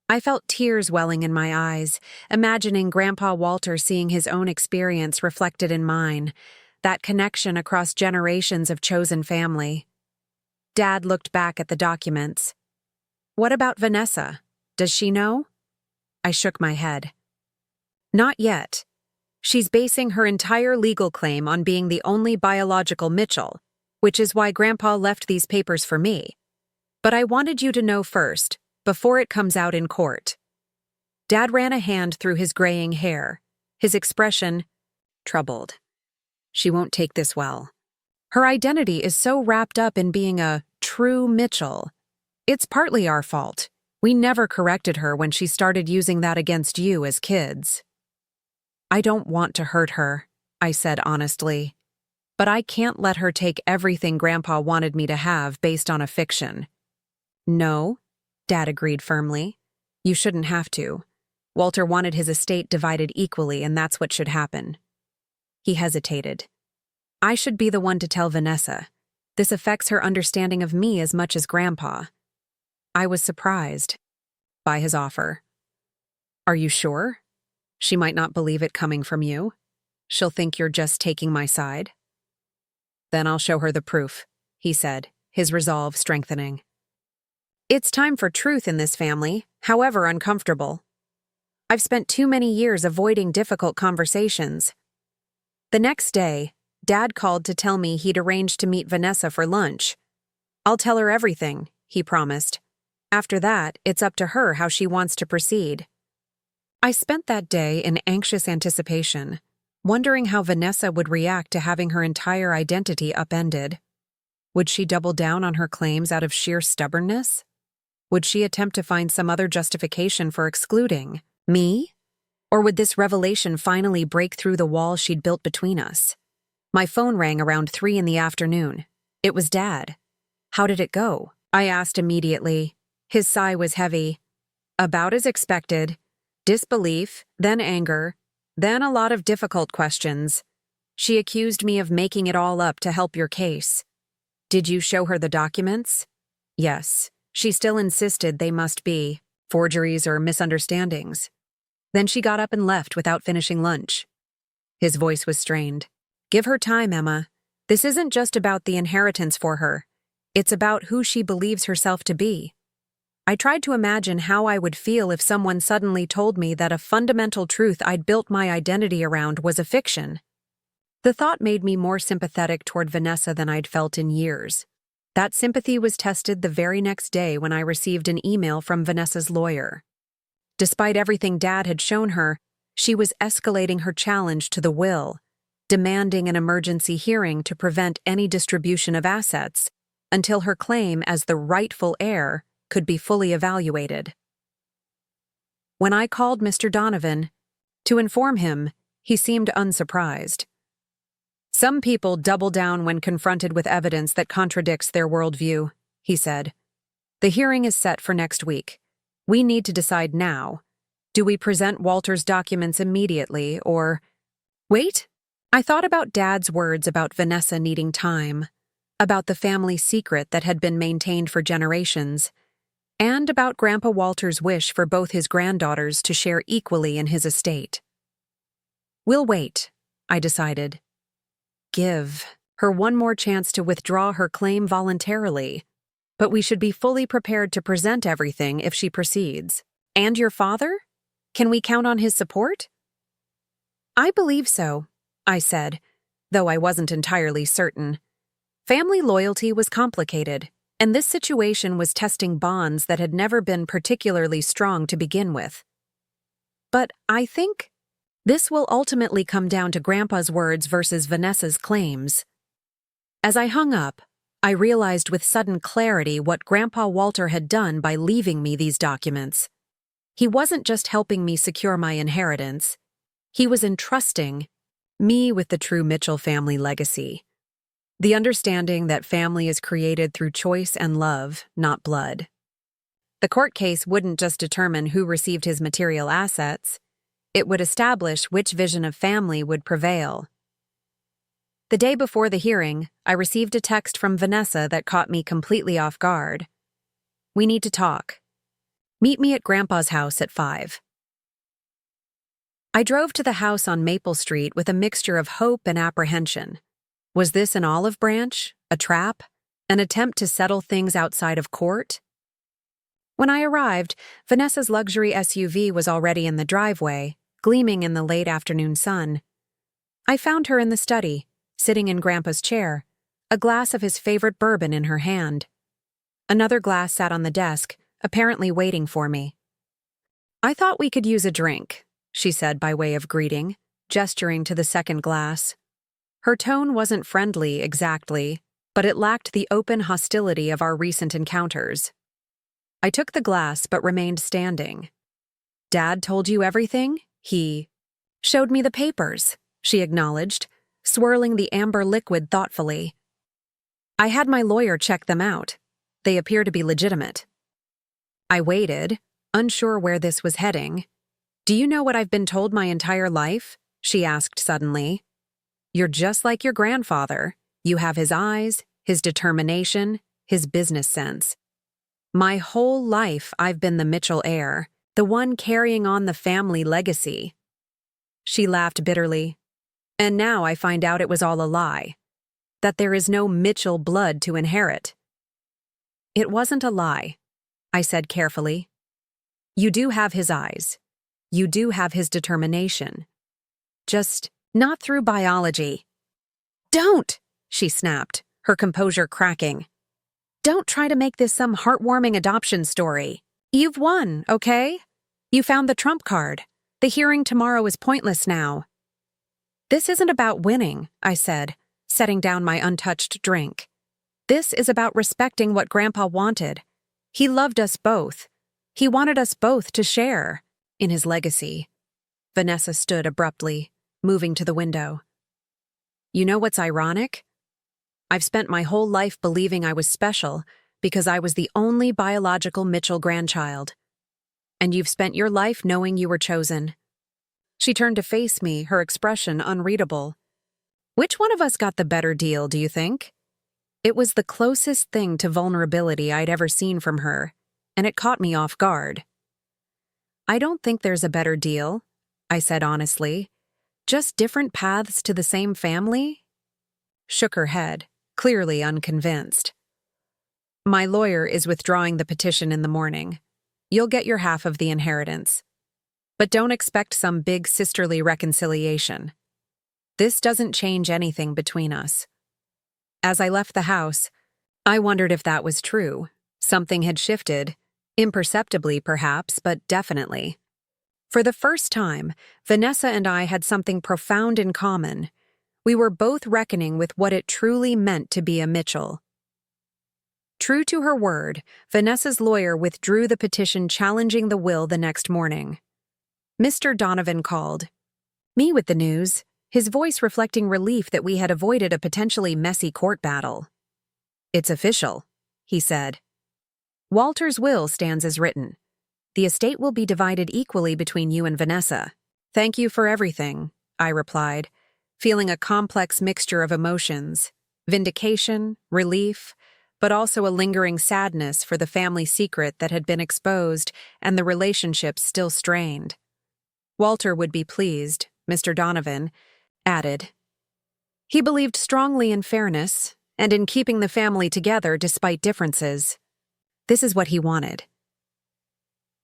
I felt tears welling in my eyes, imagining Grandpa Walter seeing his own experience reflected in mine, that connection across generations of chosen family. Dad looked back at the documents. "What about Vanessa? Does she know?" I shook my head. "Not yet. She's basing her entire legal claim on being the only biological Mitchell, which is why Grandpa left these papers for me. But I wanted you to know first, before it comes out in court." Dad ran a hand through his graying hair, his expression troubled. "She won't take this well. Her identity is so wrapped up in being a true Mitchell. It's partly our fault. We never corrected her when she started using that against you as kids." "I don't want to hurt her," I said honestly. "But I can't let her take everything Grandpa wanted me to have based on a fiction." "No," Dad agreed firmly. "You shouldn't have to. Walter wanted his estate divided equally, and that's what should happen." He hesitated. "I should be the one to tell Vanessa. This affects her understanding of me as much as Grandpa." I was surprised by his offer. "Are you sure? She might not believe it coming from you. She'll think you're just taking my side." "Then I'll show her the proof," he said, his resolve strengthening. "It's time for truth in this family, however uncomfortable. I've spent too many years avoiding difficult conversations." The next day, Dad called to tell me he'd arranged to meet Vanessa for lunch. "I'll tell her everything," he promised. "After that, it's up to her how she wants to proceed." I spent that day in anxious anticipation, wondering how Vanessa would react to having her entire identity upended. Would she double down on her claims out of sheer stubbornness? Would she attempt to find some other justification for excluding me? Or would this revelation finally break through the wall she'd built between us? My phone rang around 3 in the afternoon. It was Dad. "How did it go?" I asked immediately. His sigh was heavy. "About as expected. Disbelief, then anger, then a lot of difficult questions. She accused me of making it all up to help your case. Did you show her the documents? Yes. She still insisted they must be forgeries or misunderstandings. Then she got up and left without finishing lunch. His voice was strained. Give her time, Emma. This isn't just about the inheritance for her. It's about who she believes herself to be. I tried to imagine how I would feel if someone suddenly told me that a fundamental truth I'd built my identity around was a fiction. The thought made me more sympathetic toward Vanessa than I'd felt in years. That sympathy was tested the very next day when I received an email from Vanessa's lawyer. Despite everything Dad had shown her, she was escalating her challenge to the will, demanding an emergency hearing to prevent any distribution of assets until her claim as the rightful heir could be fully evaluated. When I called Mr. Donovan to inform him, he seemed unsurprised. Some people double down when confronted with evidence that contradicts their worldview, he said. The hearing is set for next week. We need to decide now. Do we present Walter's documents immediately, or— Wait? I thought about Dad's words about Vanessa needing time, about the family secret that had been maintained for generations, and about Grandpa Walter's wish for both his granddaughters to share equally in his estate. We'll wait, I decided. Give her one more chance to withdraw her claim voluntarily, but we should be fully prepared to present everything if she proceeds. And your father? Can we count on his support? I believe so, I said, though I wasn't entirely certain. Family loyalty was complicated, and this situation was testing bonds that had never been particularly strong to begin with. But I think this will ultimately come down to Grandpa's words versus Vanessa's claims. As I hung up, I realized with sudden clarity what Grandpa Walter had done by leaving me these documents. He wasn't just helping me secure my inheritance. He was entrusting me with the true Mitchell family legacy. The understanding that family is created through choice and love, not blood. The court case wouldn't just determine who received his material assets. It would establish which vision of family would prevail. The day before the hearing, I received a text from Vanessa that caught me completely off guard. We need to talk. Meet me at Grandpa's house at 5. I drove to the house on Maple Street with a mixture of hope and apprehension. Was this an olive branch, a trap, an attempt to settle things outside of court? When I arrived, Vanessa's luxury SUV was already in the driveway, gleaming in the late afternoon sun. I found her in the study, sitting in Grandpa's chair, a glass of his favorite bourbon in her hand. Another glass sat on the desk, apparently waiting for me. I thought we could use a drink, she said by way of greeting, gesturing to the second glass. Her tone wasn't friendly exactly, but it lacked the open hostility of our recent encounters. I took the glass but remained standing. Dad told you everything? He showed me the papers, she acknowledged, swirling the amber liquid thoughtfully. I had my lawyer check them out. They appear to be legitimate. I waited, unsure where this was heading. Do you know what I've been told my entire life? She asked suddenly. You're just like your grandfather. You have his eyes, his determination, his business sense. My whole life I've been the Mitchell heir, the one carrying on the family legacy. She laughed bitterly. And now I find out it was all a lie. That there is no Mitchell blood to inherit. It wasn't a lie, I said carefully. You do have his eyes. You do have his determination. Just not through biology. Don't, she snapped, her composure cracking. Don't try to make this some heartwarming adoption story. You've won, okay? You found the trump card. The hearing tomorrow is pointless now. This isn't about winning, I said, setting down my untouched drink. This is about respecting what Grandpa wanted. He loved us both. He wanted us both to share in his legacy. Vanessa stood abruptly, moving to the window. You know what's ironic? I've spent my whole life believing I was special because I was the only biological Mitchell grandchild. And you've spent your life knowing you were chosen. She turned to face me, her expression unreadable. Which one of us got the better deal, do you think? It was the closest thing to vulnerability I'd ever seen from her, and it caught me off guard. I don't think there's a better deal, I said honestly. Just different paths to the same family? Shook her head, clearly unconvinced. My lawyer is withdrawing the petition in the morning. You'll get your half of the inheritance. But don't expect some big sisterly reconciliation. This doesn't change anything between us. As I left the house, I wondered if that was true. Something had shifted, imperceptibly perhaps, but definitely. For the first time, Vanessa and I had something profound in common. We were both reckoning with what it truly meant to be a Mitchell. True to her word, Vanessa's lawyer withdrew the petition challenging the will the next morning. Mr. Donovan called me with the news, his voice reflecting relief that we had avoided a potentially messy court battle. It's official, he said. Walter's will stands as written. The estate will be divided equally between you and Vanessa. Thank you for everything, I replied, feeling a complex mixture of emotions, vindication, relief, but also a lingering sadness for the family secret that had been exposed and the relationship still strained. Walter would be pleased, Mr. Donovan added. He believed strongly in fairness and in keeping the family together despite differences. This is what he wanted.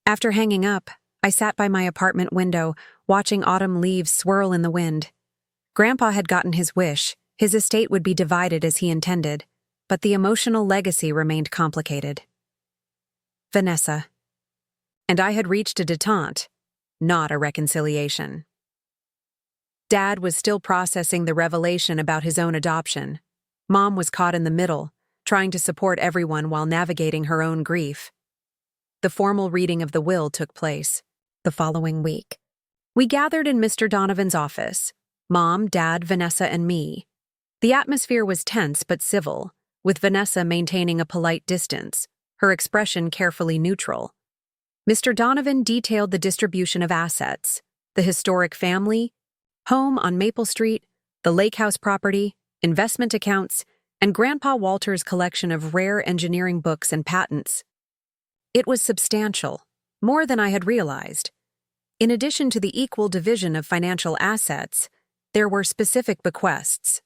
After hanging up, I sat by my apartment window, watching autumn leaves swirl in the wind. Grandpa had gotten his wish. His estate would be divided as he intended, but the emotional legacy remained complicated. Vanessa. And I had reached a détente, not a reconciliation. Dad was still processing the revelation about his own adoption. Mom was caught in the middle, trying to support everyone while navigating her own grief. The formal reading of the will took place the following week. We gathered in Mr. Donovan's office, Mom, Dad, Vanessa, and me. The atmosphere was tense but civil, with Vanessa maintaining a polite distance, her expression carefully neutral. Mr. Donovan detailed the distribution of assets, the historic family, home on Maple Street, the lake house property, investment accounts, and Grandpa Walter's collection of rare engineering books and patents. It was substantial, more than I had realized. In addition to the equal division of financial assets, there were specific bequests.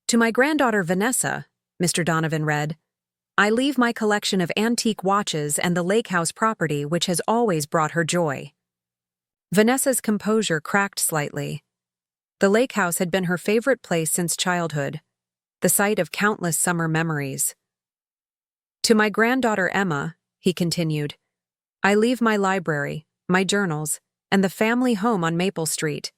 To my granddaughter Vanessa, Mr. Donovan read, I leave my collection of antique watches and the lake house property which has always brought her joy. Vanessa's composure cracked slightly. The lake house had been her favorite place since childhood, the site of countless summer memories. To my granddaughter Emma, he continued, I leave my library, my journals, and the family home on Maple Street,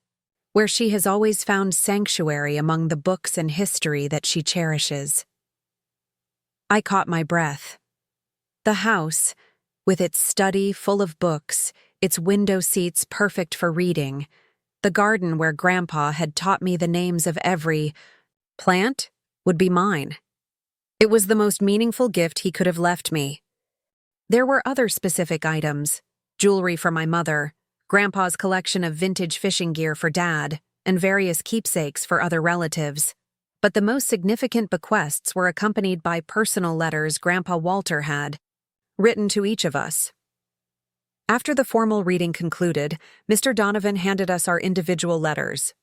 where she has always found sanctuary among the books and history that she cherishes. I caught my breath. The house, with its study full of books, its window seats perfect for reading, the garden where Grandpa had taught me the names of every plant, would be mine. It was the most meaningful gift he could have left me. There were other specific items, jewelry for my mother, Grandpa's collection of vintage fishing gear for Dad, and various keepsakes for other relatives. But the most significant bequests were accompanied by personal letters Grandpa Walter had written to each of us. After the formal reading concluded, Mr. Donovan handed us our individual letters.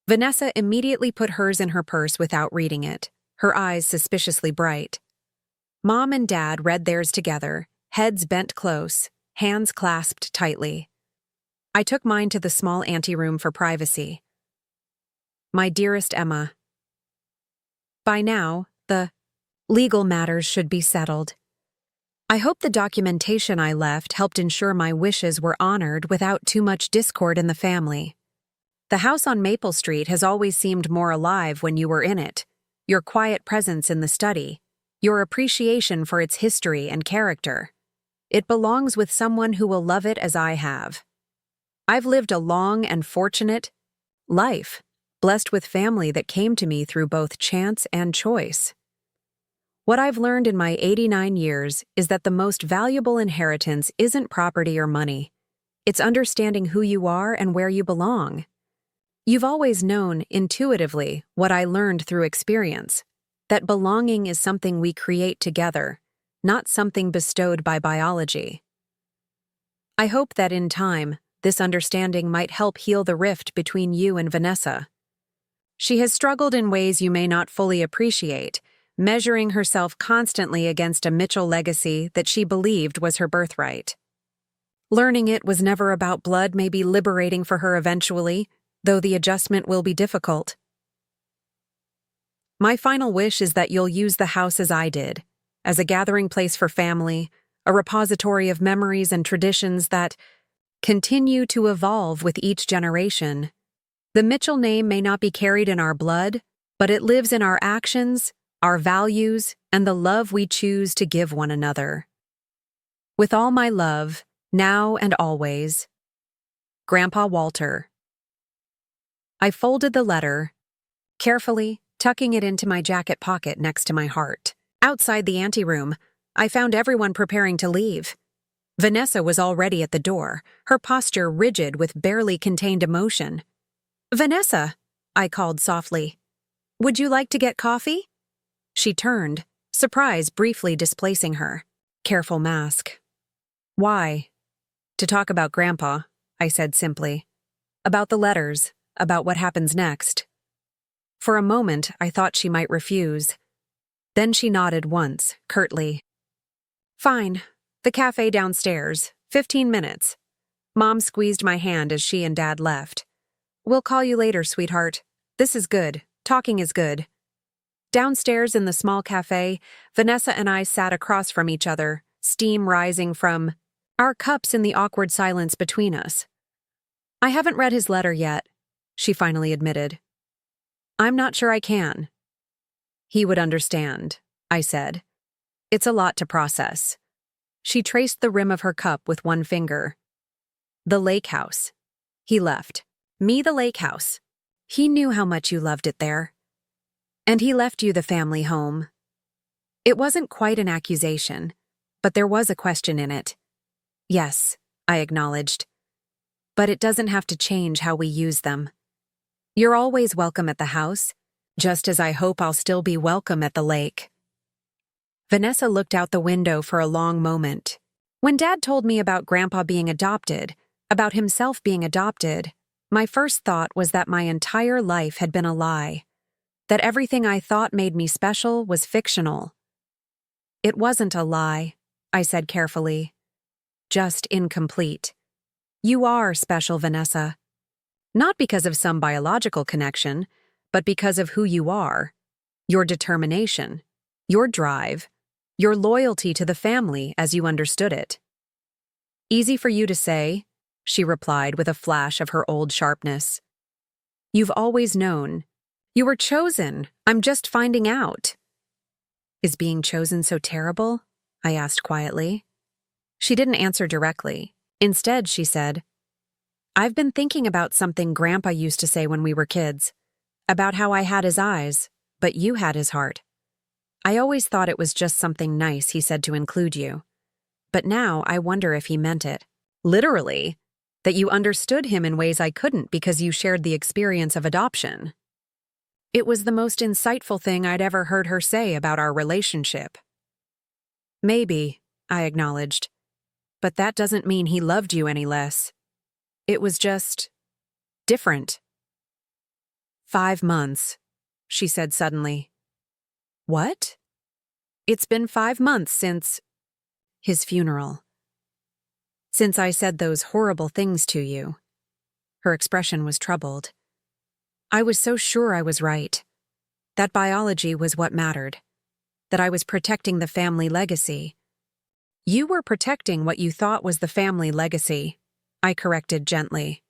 Vanessa immediately put hers in her purse without reading it, her eyes suspiciously bright. Mom and Dad read theirs together, heads bent close, hands clasped tightly. I took mine to the small anteroom for privacy. My dearest Emma, by now, the legal matters should be settled. I hope the documentation I left helped ensure my wishes were honored without too much discord in the family. The house on Maple Street has always seemed more alive when you were in it, your quiet presence in the study, your appreciation for its history and character. It belongs with someone who will love it as I have. I've lived a long and fortunate life, blessed with family that came to me through both chance and choice. What I've learned in my 89 years is that the most valuable inheritance isn't property or money. It's understanding who you are and where you belong. You've always known, intuitively, what I learned through experience, that belonging is something we create together, not something bestowed by biology. I hope that in time, this understanding might help heal the rift between you and Vanessa. She has struggled in ways you may not fully appreciate, measuring herself constantly against a Mitchell legacy that she believed was her birthright. Learning it was never about blood may be liberating for her eventually, though the adjustment will be difficult. My final wish is that you'll use the house as I did, as a gathering place for family, a repository of memories and traditions that continue to evolve with each generation. The Mitchell name may not be carried in our blood, but it lives in our actions, our values, and the love we choose to give one another. With all my love, now and always, Grandpa Walter. I folded the letter, carefully tucking it into my jacket pocket next to my heart. Outside the anteroom, I found everyone preparing to leave. Vanessa was already at the door, her posture rigid with barely contained emotion. "Vanessa," I called softly, "would you like to get coffee?" She turned, surprise briefly displacing her. Careful mask. "Why?" "To talk about Grandpa," I said simply. "About the letters, about what happens next." For a moment, I thought she might refuse. Then she nodded once, curtly. "Fine. The cafe downstairs. 15 minutes. Mom squeezed my hand as she and Dad left. "We'll call you later, sweetheart. This is good. Talking is good." Downstairs in the small cafe, Vanessa and I sat across from each other, steam rising from our cups in the awkward silence between us. "I haven't read his letter yet," she finally admitted. "I'm not sure I can." "He would understand," I said. "It's a lot to process." She traced the rim of her cup with one finger. "The lake house." He left. "Me the lake house. He knew how much you loved it there. And he left you the family home." It wasn't quite an accusation, but there was a question in it. "Yes," I acknowledged. "But it doesn't have to change how we use them. You're always welcome at the house, just as I hope I'll still be welcome at the lake." Vanessa looked out the window for a long moment. When Dad told me about Grandpa being adopted, about himself being adopted, my first thought was that my entire life had been a lie, that everything I thought made me special was fictional. "It wasn't a lie," I said carefully. "Just incomplete. You are special, Vanessa. Not because of some biological connection, but because of who you are, your determination, your drive, your loyalty to the family as you understood it." "Easy for you to say," she replied with a flash of her old sharpness. "You've always known. You were chosen. I'm just finding out." "Is being chosen so terrible?" I asked quietly. She didn't answer directly. Instead, she said, "I've been thinking about something Grandpa used to say when we were kids, about how I had his eyes, but you had his heart. I always thought it was just something nice he said to include you. But now I wonder if he meant it. Literally, that you understood him in ways I couldn't because you shared the experience of adoption." It was the most insightful thing I'd ever heard her say about our relationship. "Maybe," I acknowledged, "but that doesn't mean he loved you any less. It was just different." 5 months, she said suddenly. "What?" "It's been 5 months since his funeral. Since I said those horrible things to you." Her expression was troubled. "I was so sure I was right. That biology was what mattered. That I was protecting the family legacy." "You were protecting what you thought was the family legacy," I corrected gently.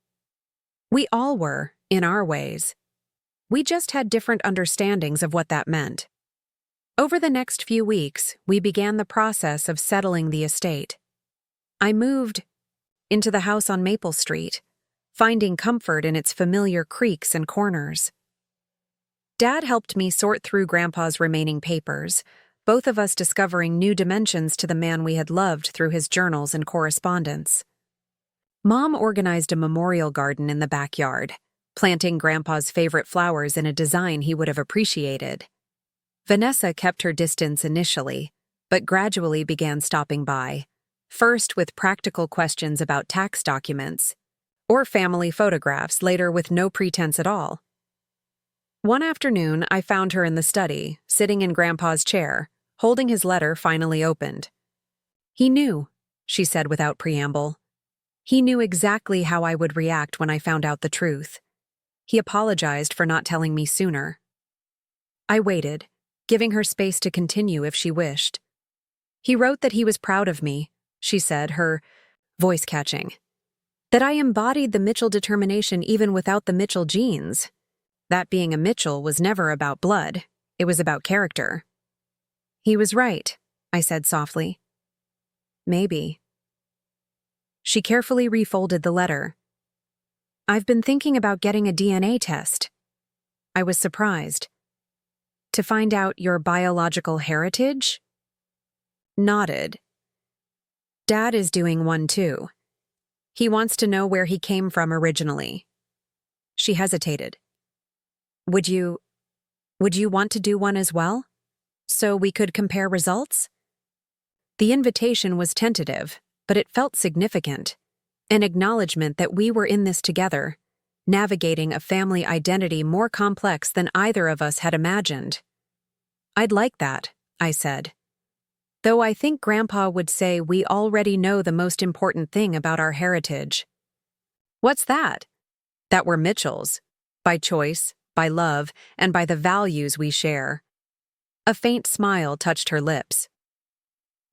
"We all were, in our ways. We just had different understandings of what that meant." Over the next few weeks, we began the process of settling the estate. I moved into the house on Maple Street, finding comfort in its familiar creaks and corners. Dad helped me sort through Grandpa's remaining papers, both of us discovering new dimensions to the man we had loved through his journals and correspondence. Mom organized a memorial garden in the backyard, planting Grandpa's favorite flowers in a design he would have appreciated. Vanessa kept her distance initially, but gradually began stopping by, first with practical questions about tax documents, or family photographs, later with no pretense at all. One afternoon, I found her in the study, sitting in Grandpa's chair, holding his letter finally opened. "He knew," she said without preamble. "He knew exactly how I would react when I found out the truth. He apologized for not telling me sooner." I waited, giving her space to continue if she wished. "He wrote that he was proud of me," she said, her voice catching. "That I embodied the Mitchell determination even without the Mitchell genes. That being a Mitchell was never about blood, it was about character." "He was right," I said softly. "Maybe." She carefully refolded the letter. "I've been thinking about getting a DNA test." I was surprised. "To find out your biological heritage?" Nodded. "Dad is doing one too. He wants to know where he came from originally." She hesitated. Would you want to do one as well? So we could compare results?" The invitation was tentative, but it felt significant. An acknowledgement that we were in this together, navigating a family identity more complex than either of us had imagined. "I'd like that," I said. "Though I think Grandpa would say we already know the most important thing about our heritage." "What's that?" "That we're Mitchells. By choice, by love, and by the values we share." A faint smile touched her lips.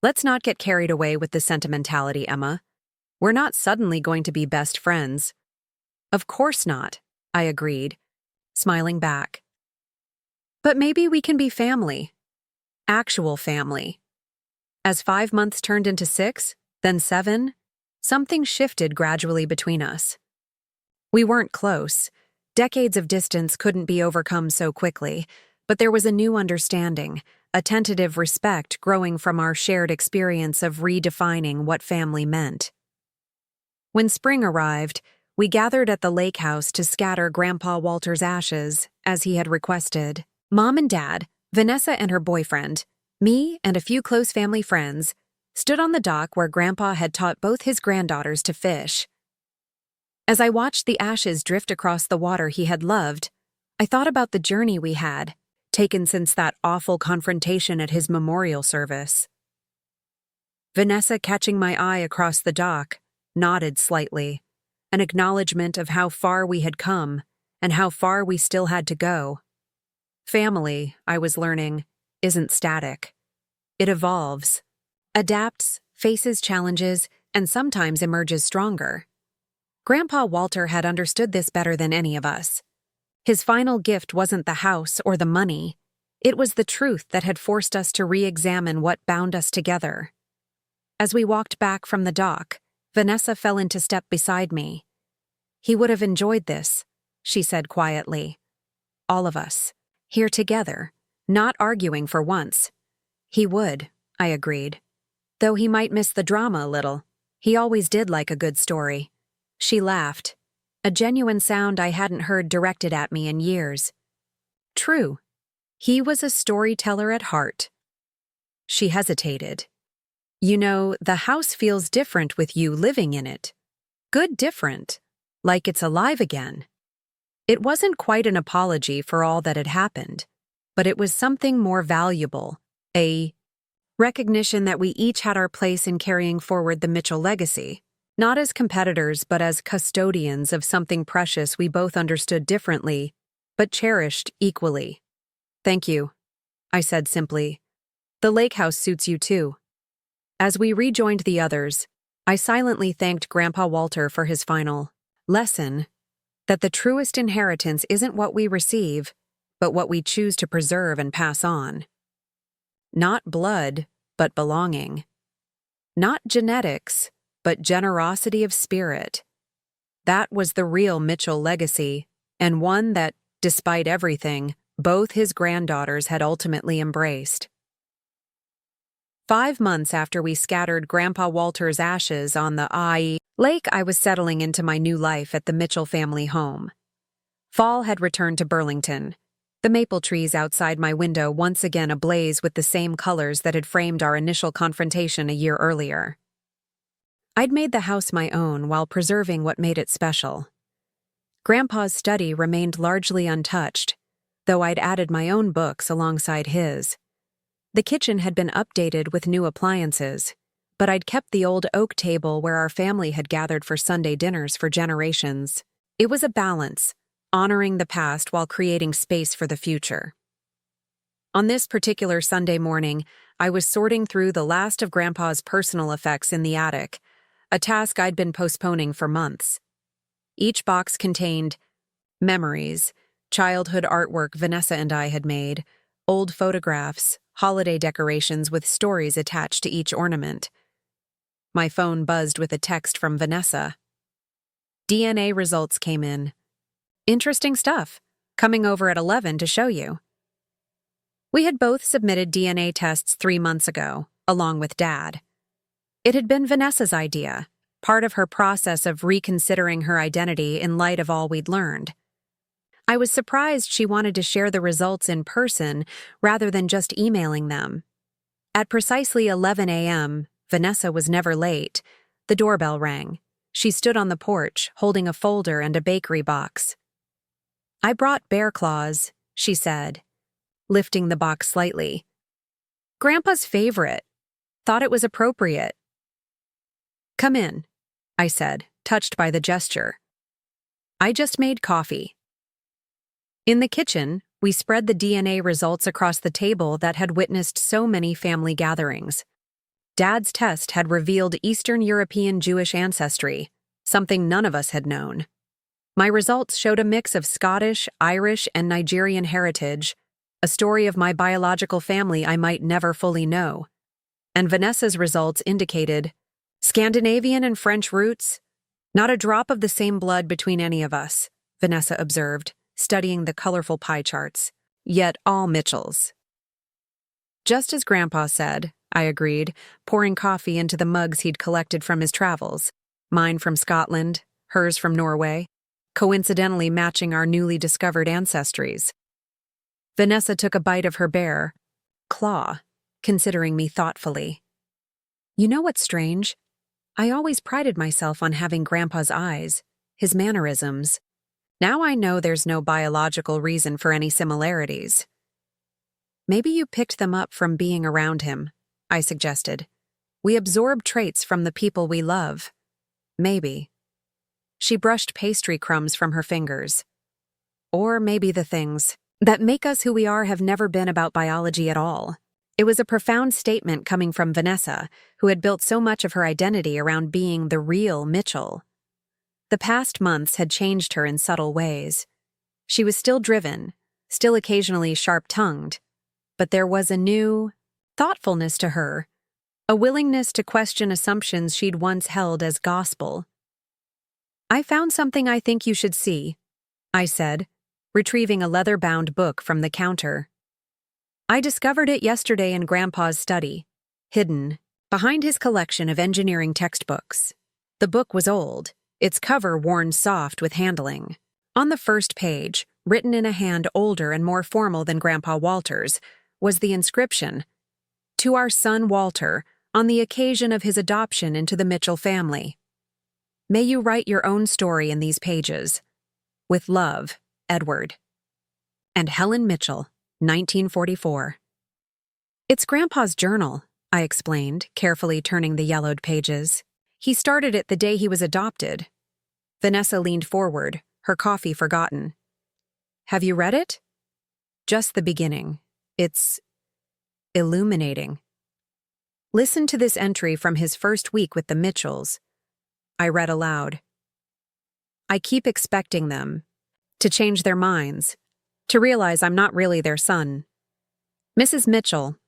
"Let's not get carried away with the sentimentality, Emma. We're not suddenly going to be best friends." "Of course not," I agreed, smiling back. "But maybe we can be family. Actual family." As 5 months turned into 6, then 7, something shifted gradually between us. We weren't close. Decades of distance couldn't be overcome so quickly, but there was a new understanding, a tentative respect growing from our shared experience of redefining what family meant. When spring arrived, we gathered at the lake house to scatter Grandpa Walter's ashes, as he had requested. Mom and Dad, Vanessa and her boyfriend, me and a few close family friends, stood on the dock where Grandpa had taught both his granddaughters to fish. As I watched the ashes drift across the water he had loved, I thought about the journey we had taken since that awful confrontation at his memorial service. Vanessa, catching my eye across the dock, nodded slightly, an acknowledgement of how far we had come and how far we still had to go. Family, I was learning, isn't static. It evolves, adapts, faces challenges, and sometimes emerges stronger. Grandpa Walter had understood this better than any of us. His final gift wasn't the house or the money. It was the truth that had forced us to re-examine what bound us together. As we walked back from the dock, Vanessa fell into step beside me. "He would have enjoyed this," she said quietly. "All of us, here together, not arguing for once." "He would," I agreed. "Though he might miss the drama a little. He always did like a good story." She laughed, a genuine sound I hadn't heard directed at me in years. "True. He was a storyteller at heart." She hesitated. "You know, the house feels different with you living in it. Good different. Like it's alive again." It wasn't quite an apology for all that had happened, but it was something more valuable, a recognition that we each had our place in carrying forward the Mitchell legacy. Not as competitors, but as custodians of something precious we both understood differently, but cherished equally. "Thank you," I said simply. "The lake house suits you too." As we rejoined the others, I silently thanked Grandpa Walter for his final lesson, that the truest inheritance isn't what we receive, but what we choose to preserve and pass on. Not blood, but belonging. Not genetics, but generosity of spirit. That was the real Mitchell legacy, and one that, despite everything, both his granddaughters had ultimately embraced. 5 months after we scattered Grandpa Walter's ashes on the lake, I was settling into my new life at the Mitchell family home. Fall had returned to Burlington, the maple trees outside my window once again ablaze with the same colors that had framed our initial confrontation a year earlier. I'd made the house my own while preserving what made it special. Grandpa's study remained largely untouched, though I'd added my own books alongside his. The kitchen had been updated with new appliances, but I'd kept the old oak table where our family had gathered for Sunday dinners for generations. It was a balance, honoring the past while creating space for the future. On this particular Sunday morning, I was sorting through the last of Grandpa's personal effects in the attic, a task I'd been postponing for months. Each box contained memories, childhood artwork Vanessa and I had made, old photographs, holiday decorations with stories attached to each ornament. My phone buzzed with a text from Vanessa. DNA results came in. Interesting stuff. Coming over at 11 to show you. We had both submitted DNA tests 3 months ago, along with Dad. It had been Vanessa's idea, part of her process of reconsidering her identity in light of all we'd learned. I was surprised she wanted to share the results in person rather than just emailing them. At precisely 11 a.m., Vanessa was never late. The doorbell rang. She stood on the porch, holding a folder and a bakery box. "I brought bear claws," she said, lifting the box slightly. "Grandpa's favorite. Thought it was appropriate." "Come in," I said, touched by the gesture. "I just made coffee." In the kitchen, we spread the DNA results across the table that had witnessed so many family gatherings. Dad's test had revealed Eastern European Jewish ancestry, something none of us had known. My results showed a mix of Scottish, Irish, and Nigerian heritage, a story of my biological family I might never fully know. And Vanessa's results indicated Scandinavian and French roots. Not a drop of the same blood between any of us, Vanessa observed, studying the colorful pie charts. Yet all Mitchells. Just as Grandpa said, I agreed, pouring coffee into the mugs he'd collected from his travels. Mine from Scotland, hers from Norway, coincidentally matching our newly discovered ancestries. Vanessa took a bite of her bear claw, considering me thoughtfully. "You know what's strange? I always prided myself on having Grandpa's eyes, his mannerisms. Now I know there's no biological reason for any similarities." "Maybe you picked them up from being around him," I suggested. "We absorb traits from the people we love." "Maybe." She brushed pastry crumbs from her fingers. "Or maybe the things that make us who we are have never been about biology at all." It was a profound statement coming from Vanessa, who had built so much of her identity around being the real Mitchell. The past months had changed her in subtle ways. She was still driven, still occasionally sharp-tongued, but there was a new thoughtfulness to her, a willingness to question assumptions she'd once held as gospel. "I found something I think you should see," I said, retrieving a leather-bound book from the counter. I discovered it yesterday in Grandpa's study, hidden behind his collection of engineering textbooks. The book was old, its cover worn soft with handling. On the first page, written in a hand older and more formal than Grandpa Walter's, was the inscription, "To our son Walter, on the occasion of his adoption into the Mitchell family. May you write your own story in these pages. With love, Edward." And Helen Mitchell, 1944. "It's Grandpa's journal," I explained, carefully turning the yellowed pages. "He started it the day he was adopted." Vanessa leaned forward, her coffee forgotten. "Have you read it?" "Just the beginning. It's illuminating." "Listen to this entry from his first week with the Mitchells." I read aloud. "I keep expecting them to change their minds, to realize I'm not really their son. Mrs. Mitchell,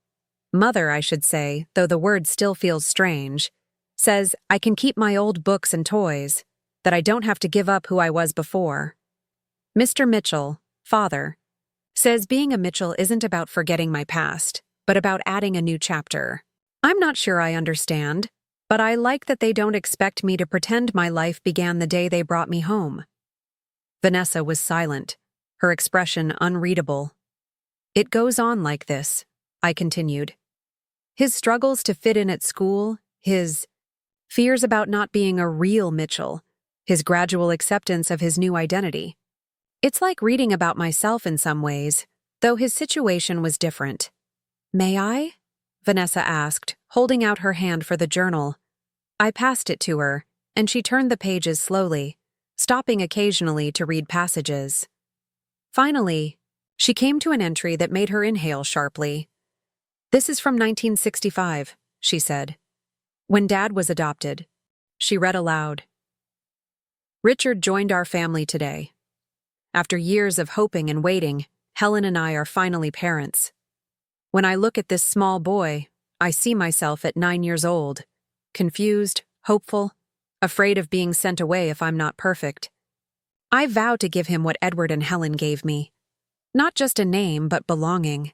mother I should say, though the word still feels strange, says I can keep my old books and toys, that I don't have to give up who I was before. Mr. Mitchell, father, says being a Mitchell isn't about forgetting my past, but about adding a new chapter. I'm not sure I understand, but I like that they don't expect me to pretend my life began the day they brought me home." Vanessa was silent, her expression unreadable. It goes on like this, I continued. His struggles to fit in at school, his fears about not being a real Mitchell, his gradual acceptance of his new identity. It's like reading about myself in some ways, though his situation was different. May I? Vanessa asked, holding out her hand for the journal. I passed it to her, and she turned the pages slowly, stopping occasionally to read passages. Finally, she came to an entry that made her inhale sharply. This is from 1965, she said. When Dad was adopted. She read aloud. Richard joined our family today. After years of hoping and waiting, Helen and I are finally parents. When I look at this small boy, I see myself at 9 years old, confused, hopeful, afraid of being sent away if I'm not perfect. I vow to give him what Edward and Helen gave me. Not just a name, but belonging.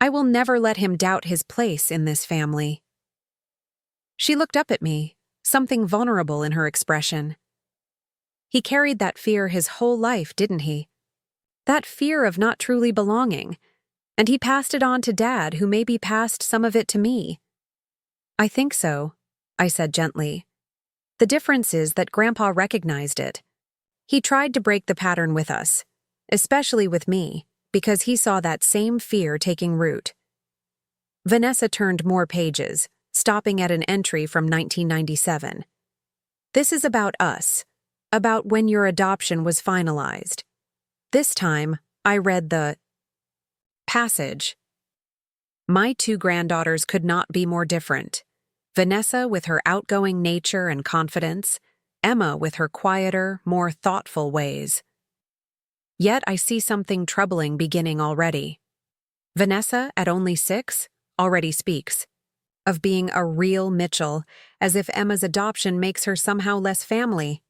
I will never let him doubt his place in this family. She looked up at me, something vulnerable in her expression. He carried that fear his whole life, didn't he? That fear of not truly belonging. And he passed it on to Dad, who maybe passed some of it to me. I think so, I said gently. The difference is that Grandpa recognized it. He tried to break the pattern with us, especially with me, because he saw that same fear taking root. Vanessa turned more pages, stopping at an entry from 1997. This is about us, about when your adoption was finalized. This time, I read the passage. My 2 granddaughters could not be more different. Vanessa with her outgoing nature and confidence, Emma with her quieter, more thoughtful ways. Yet I see something troubling beginning already. Vanessa, at only 6, already speaks of being a real Mitchell, as if Emma's adoption makes her somehow less family.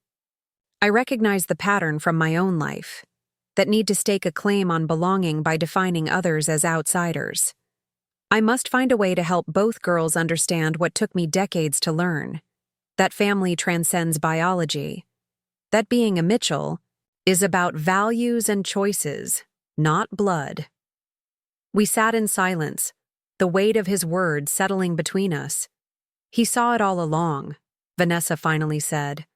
I recognize the pattern from my own life, that need to stake a claim on belonging by defining others as outsiders. I must find a way to help both girls understand what took me decades to learn, that family transcends biology, that being a Mitchell is about values and choices, not blood. We sat in silence, the weight of his words settling between us. He saw it all along, Vanessa finally said.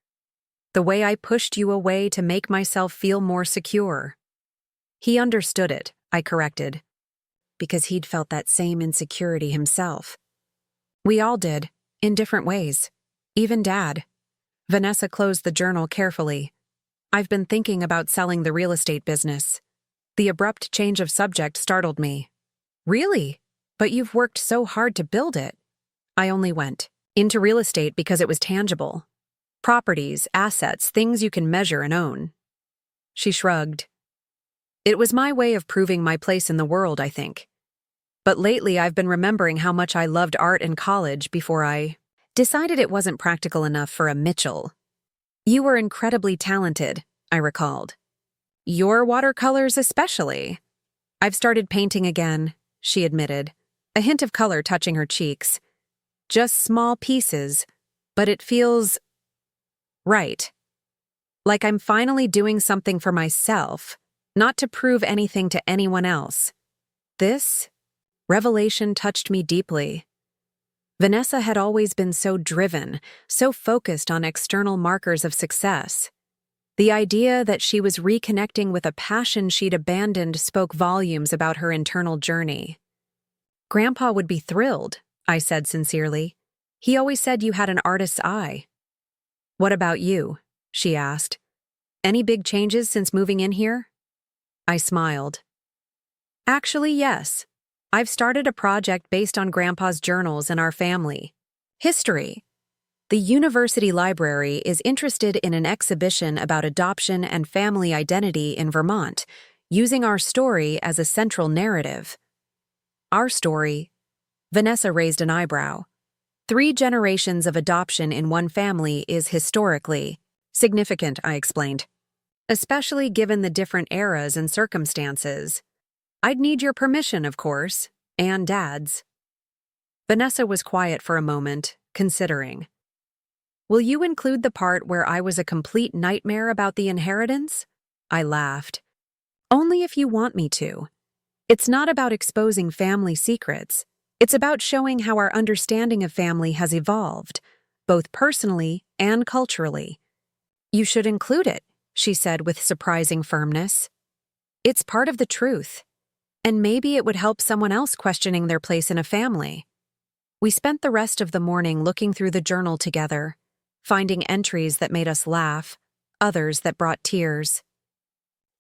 The way I pushed you away to make myself feel more secure. He understood it, I corrected, because he'd felt that same insecurity himself. We all did, in different ways. Even Dad. Vanessa closed the journal carefully. I've been thinking about selling the real estate business. The abrupt change of subject startled me. Really? But you've worked so hard to build it. I only went into real estate because it was tangible. Properties, assets, things you can measure and own. She shrugged. It was my way of proving my place in the world, I think. But lately I've been remembering how much I loved art in college before I decided it wasn't practical enough for a Mitchell. You were incredibly talented, I recalled. Your watercolors especially. I've started painting again, she admitted, a hint of color touching her cheeks. Just small pieces, but it feels right. Like I'm finally doing something for myself, not to prove anything to anyone else. This revelation touched me deeply. Vanessa had always been so driven, so focused on external markers of success. The idea that she was reconnecting with a passion she'd abandoned spoke volumes about her internal journey. Grandpa would be thrilled, I said sincerely. He always said you had an artist's eye. What about you? She asked. Any big changes since moving in here? I smiled. Actually, yes. I've started a project based on Grandpa's journals and our family. History. The university library is interested in an exhibition about adoption and family identity in Vermont, using our story as a central narrative. Our story? Vanessa raised an eyebrow. 3 generations of adoption in one family is historically significant, I explained. Especially given the different eras and circumstances. I'd need your permission, of course, and Dad's. Vanessa was quiet for a moment, considering. Will you include the part where I was a complete nightmare about the inheritance? I laughed. Only if you want me to. It's not about exposing family secrets. It's about showing how our understanding of family has evolved, both personally and culturally. You should include it, she said with surprising firmness. It's part of the truth, and maybe it would help someone else questioning their place in a family. We spent the rest of the morning looking through the journal together, finding entries that made us laugh, others that brought tears.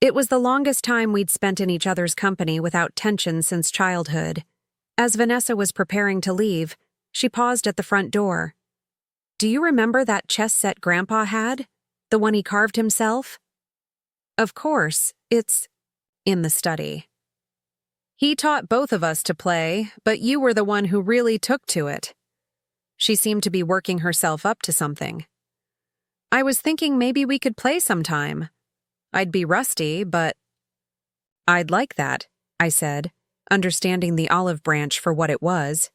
It was the longest time we'd spent in each other's company without tension since childhood. As Vanessa was preparing to leave, she paused at the front door. Do you remember that chess set Grandpa had? The one he carved himself? Of course, it's in the study. He taught both of us to play, but you were the one who really took to it. She seemed to be working herself up to something. I was thinking maybe we could play sometime. I'd be rusty, but I'd like that, I said, understanding the olive branch for what it was.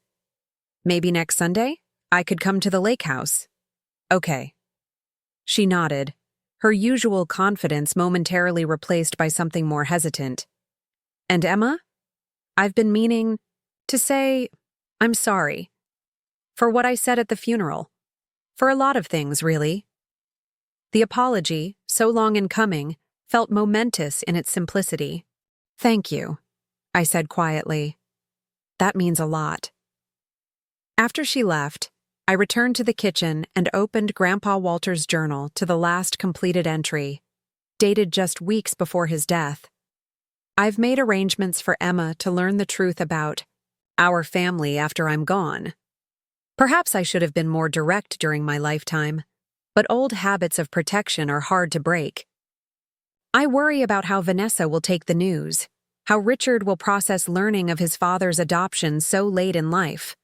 Maybe next Sunday? I could come to the lake house. Okay. She nodded, her usual confidence momentarily replaced by something more hesitant. And Emma? I've been meaning to say I'm sorry. For what I said at the funeral. For a lot of things, really. The apology, so long in coming, felt momentous in its simplicity. Thank you, I said quietly. That means a lot. After she left, I returned to the kitchen and opened Grandpa Walter's journal to the last completed entry, dated just weeks before his death. I've made arrangements for Emma to learn the truth about our family after I'm gone. Perhaps I should have been more direct during my lifetime, but old habits of protection are hard to break. I worry about how Vanessa will take the news, how Richard will process learning of his father's adoption so late in life.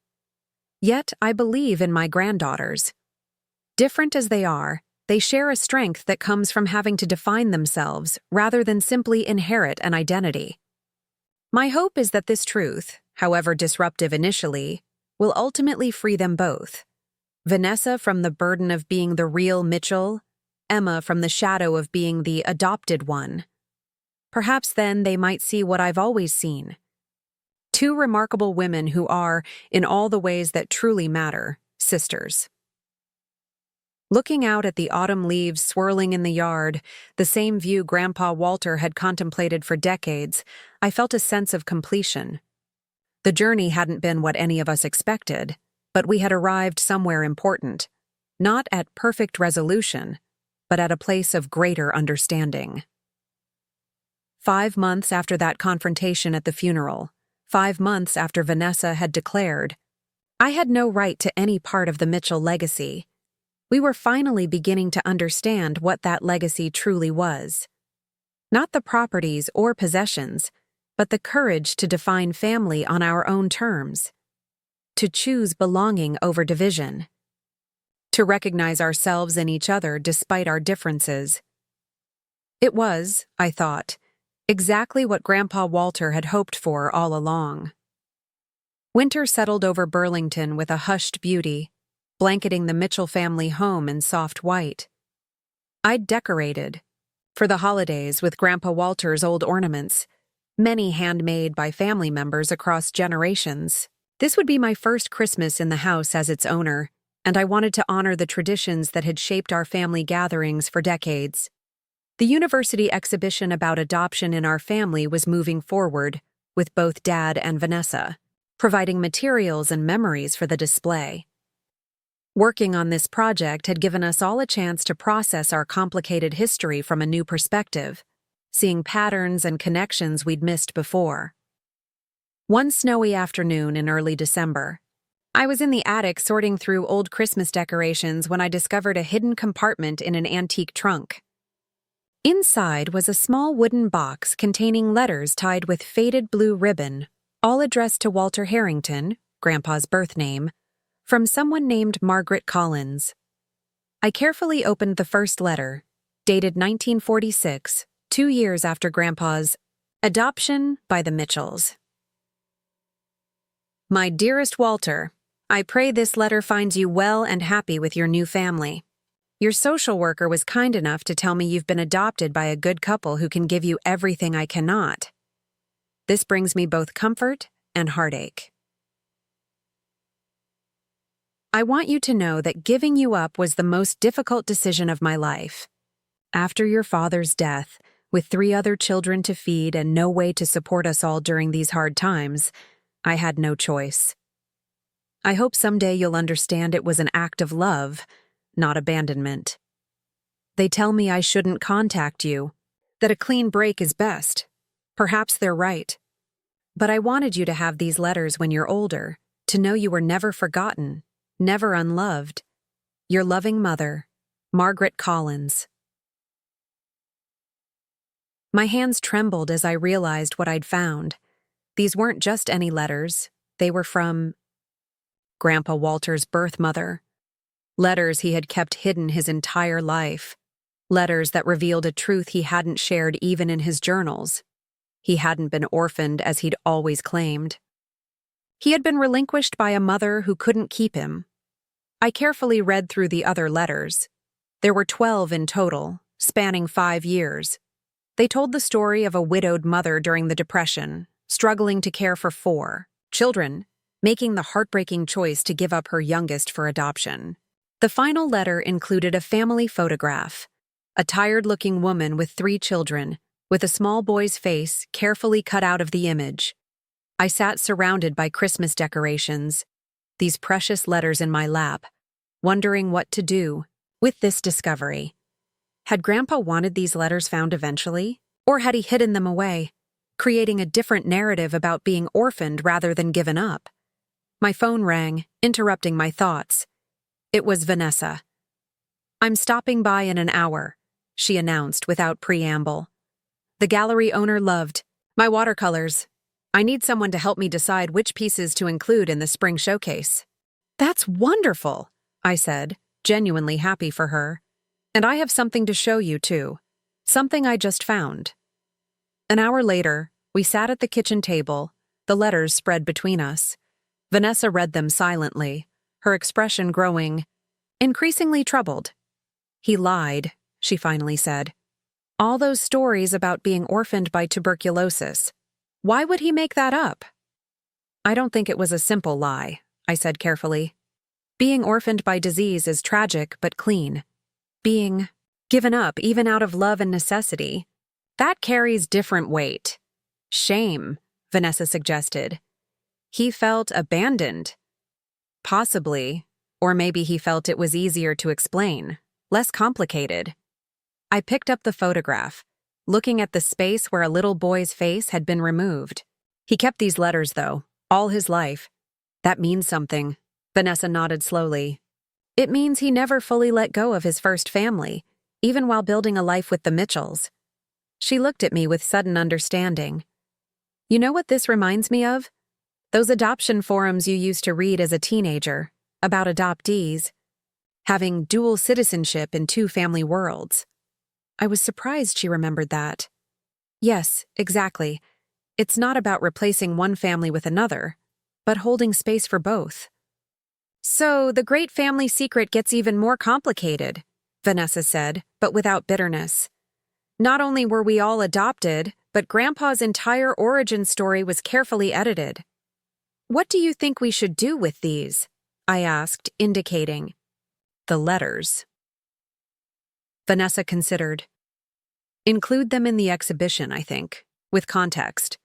Yet I believe in my granddaughters. Different as they are, they share a strength that comes from having to define themselves rather than simply inherit an identity. My hope is that this truth, however disruptive initially, will ultimately free them both. Vanessa from the burden of being the real Mitchell, Emma from the shadow of being the adopted one. Perhaps then they might see what I've always seen. Two remarkable women who are, in all the ways that truly matter, sisters. Looking out at the autumn leaves swirling in the yard, the same view Grandpa Walter had contemplated for decades, I felt a sense of completion. The journey hadn't been what any of us expected, but we had arrived somewhere important, not at perfect resolution, but at a place of greater understanding. 5 months after that confrontation at the funeral, 5 months after Vanessa had declared, I had no right to any part of the Mitchell legacy. We were finally beginning to understand what that legacy truly was. Not the properties or possessions, but the courage to define family on our own terms. To choose belonging over division. To recognize ourselves in each other despite our differences. It was, I thought, exactly what Grandpa Walter had hoped for all along. Winter settled over Burlington with a hushed beauty, blanketing the Mitchell family home in soft white. I'd decorated, for the holidays with Grandpa Walter's old ornaments, many handmade by family members across generations. This would be my first Christmas in the house as its owner, and I wanted to honor the traditions that had shaped our family gatherings for decades. The university exhibition about adoption in our family was moving forward, with both Dad and Vanessa, providing materials and memories for the display. Working on this project had given us all a chance to process our complicated history from a new perspective, seeing patterns and connections we'd missed before. One snowy afternoon in early December, I was in the attic sorting through old Christmas decorations when I discovered a hidden compartment in an antique trunk. Inside was a small wooden box containing letters tied with faded blue ribbon, all addressed to Walter Harrington, Grandpa's birth name, from someone named Margaret Collins. I carefully opened the first letter, dated 1946, 2 years after Grandpa's adoption by the Mitchells. My dearest Walter, I pray this letter finds you well and happy with your new family. Your social worker was kind enough to tell me you've been adopted by a good couple who can give you everything I cannot. This brings me both comfort and heartache. I want you to know that giving you up was the most difficult decision of my life. After your father's death, with 3 other children to feed and no way to support us all during these hard times, I had no choice. I hope someday you'll understand it was an act of love, not abandonment. They tell me I shouldn't contact you, that a clean break is best. Perhaps they're right. But I wanted you to have these letters when you're older, to know you were never forgotten, never unloved. Your loving mother, Margaret Collins. My hands trembled as I realized what I'd found. These weren't just any letters. They were from Grandpa Walter's birth mother. Letters he had kept hidden his entire life. Letters that revealed a truth he hadn't shared even in his journals. He hadn't been orphaned as he'd always claimed. He had been relinquished by a mother who couldn't keep him. I carefully read through the other letters. There were 12 in total, spanning 5 years. They told the story of a widowed mother during the Depression, struggling to care for 4 children, making the heartbreaking choice to give up her youngest for adoption. The final letter included a family photograph, a tired-looking woman with 3 children, with a small boy's face carefully cut out of the image. I sat surrounded by Christmas decorations, these precious letters in my lap, wondering what to do with this discovery. Had Grandpa wanted these letters found eventually, or had he hidden them away, creating a different narrative about being orphaned rather than given up? My phone rang, interrupting my thoughts. It was Vanessa. "I'm stopping by in an hour," she announced without preamble. "The gallery owner loved my watercolors. I need someone to help me decide which pieces to include in the spring showcase." "That's wonderful," I said, genuinely happy for her. "And I have something to show you, too. Something I just found." An hour later, we sat at the kitchen table, the letters spread between us. Vanessa read them silently, her expression growing increasingly troubled. "He lied," she finally said. "All those stories about being orphaned by tuberculosis. Why would he make that up?" "I don't think it was a simple lie," I said carefully. "Being orphaned by disease is tragic but clean. Being given up even out of love and necessity, that carries different weight." "Shame," Vanessa suggested. "He felt abandoned." "Possibly, or maybe he felt it was easier to explain, less complicated." I picked up the photograph, looking at the space where a little boy's face had been removed. "He kept these letters, though, all his life." "That means something," Vanessa nodded slowly. "It means he never fully let go of his first family, even while building a life with the Mitchells." She looked at me with sudden understanding. "You know what this reminds me of? Those adoption forums you used to read as a teenager, about adoptees, having dual citizenship in 2 family worlds." I was surprised she remembered that. "Yes, exactly. It's not about replacing one family with another, but holding space for both." "So the great family secret gets even more complicated," Vanessa said, but without bitterness. "Not only were we all adopted, but Grandpa's entire origin story was carefully edited." "What do you think we should do with these?" I asked, indicating the letters. Vanessa considered. "Include them in the exhibition, I think, with context.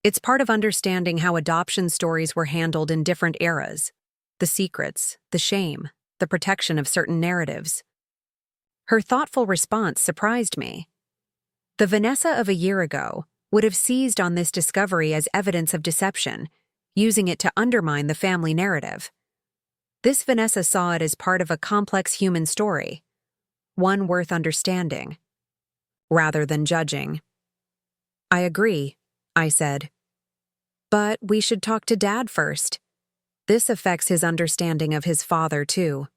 It's part of understanding how adoption stories were handled in different eras. The secrets, the shame, the protection of certain narratives." Her thoughtful response surprised me. The Vanessa of a year ago would have seized on this discovery as evidence of deception, using it to undermine the family narrative. This Vanessa saw it as part of a complex human story, one worth understanding, rather than judging. "I agree," I said. "But we should talk to Dad first. This affects his understanding of his father, too."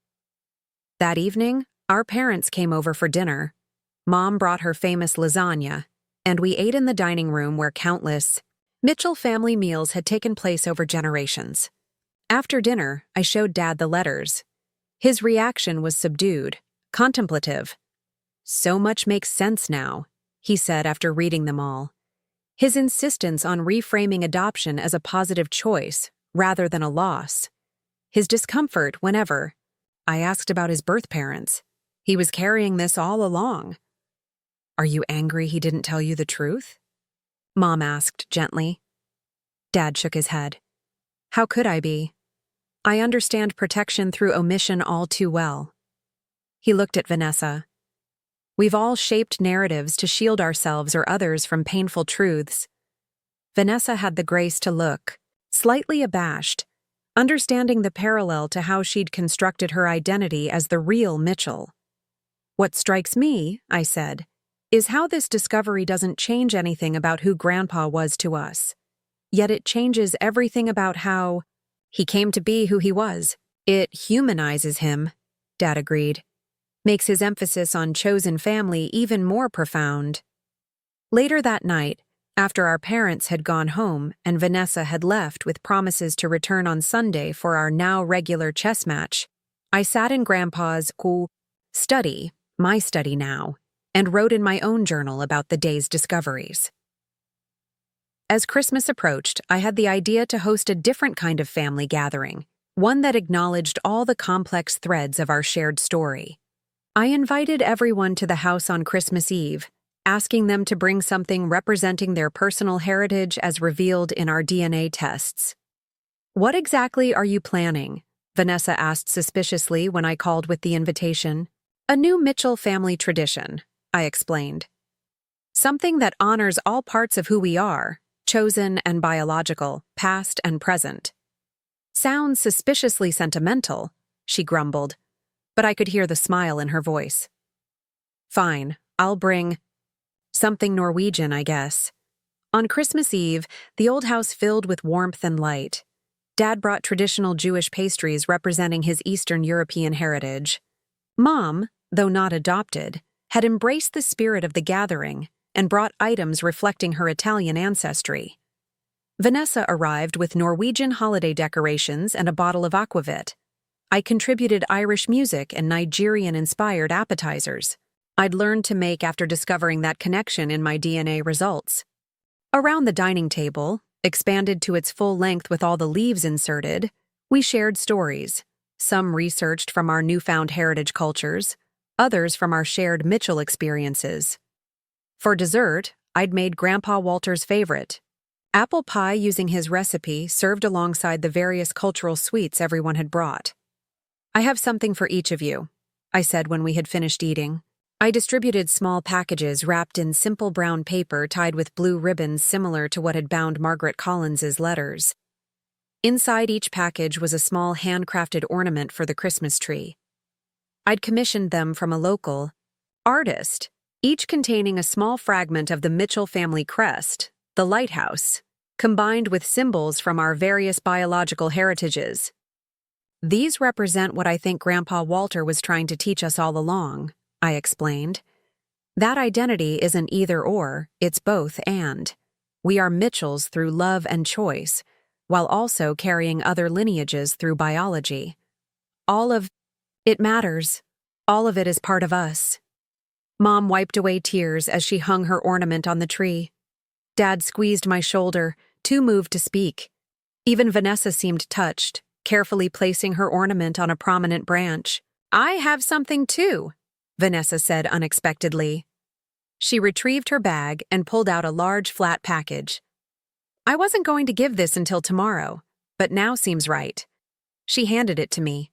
That evening, our parents came over for dinner. Mom brought her famous lasagna, and we ate in the dining room where countless Mitchell family meals had taken place over generations. After dinner, I showed Dad the letters. His reaction was subdued, contemplative. "So much makes sense now," he said after reading them all. His insistence on reframing adoption as a positive choice rather than a loss. His discomfort whenever I asked about his birth parents. He was carrying this all along. "Are you angry he didn't tell you the truth?" Mom asked gently. Dad shook his head. "How could I be? I understand protection through omission all too well." He looked at Vanessa. "We've all shaped narratives to shield ourselves or others from painful truths." Vanessa had the grace to look, slightly abashed, understanding the parallel to how she'd constructed her identity as the real Mitchell. "What strikes me," I said, "is how this discovery doesn't change anything about who Grandpa was to us. Yet it changes everything about how he came to be who he was. It humanizes him," Dad agreed. "Makes his emphasis on chosen family even more profound." Later that night, after our parents had gone home and Vanessa had left with promises to return on Sunday for our now regular chess match, I sat in Grandpa's study, my study now, and wrote in my own journal about the day's discoveries. As Christmas approached, I had the idea to host a different kind of family gathering, one that acknowledged all the complex threads of our shared story. I invited everyone to the house on Christmas Eve, asking them to bring something representing their personal heritage as revealed in our DNA tests. "What exactly are you planning?" Vanessa asked suspiciously when I called with the invitation. "A new Mitchell family tradition," I explained. "Something that honors all parts of who we are, chosen and biological, past and present." "Sounds suspiciously sentimental," she grumbled, but I could hear the smile in her voice. "Fine, I'll bring something Norwegian, I guess." On Christmas Eve, the old house filled with warmth and light. Dad brought traditional Jewish pastries representing his Eastern European heritage. Mom, though not adopted, had embraced the spirit of the gathering and brought items reflecting her Italian ancestry. Vanessa arrived with Norwegian holiday decorations and a bottle of aquavit. I contributed Irish music and Nigerian-inspired appetizers I'd learned to make after discovering that connection in my DNA results. Around the dining table, expanded to its full length with all the leaves inserted, we shared stories, some researched from our newfound heritage cultures, others from our shared Mitchell experiences. For dessert, I'd made Grandpa Walter's favorite, apple pie using his recipe served alongside the various cultural sweets everyone had brought. "I have something for each of you," I said when we had finished eating. I distributed small packages wrapped in simple brown paper tied with blue ribbons similar to what had bound Margaret Collins's letters. Inside each package was a small handcrafted ornament for the Christmas tree. I'd commissioned them from a local artist, each containing a small fragment of the Mitchell family crest, the lighthouse, combined with symbols from our various biological heritages. "These represent what I think Grandpa Walter was trying to teach us all along," I explained. "That identity isn't either or, it's both and. We are Mitchells through love and choice, while also carrying other lineages through biology. All of it matters. All of it is part of us." Mom wiped away tears as she hung her ornament on the tree. Dad squeezed my shoulder, too moved to speak. Even Vanessa seemed touched, carefully placing her ornament on a prominent branch. "I have something too," Vanessa said unexpectedly. She retrieved her bag and pulled out a large flat package. "I wasn't going to give this until tomorrow, but now seems right." She handed it to me.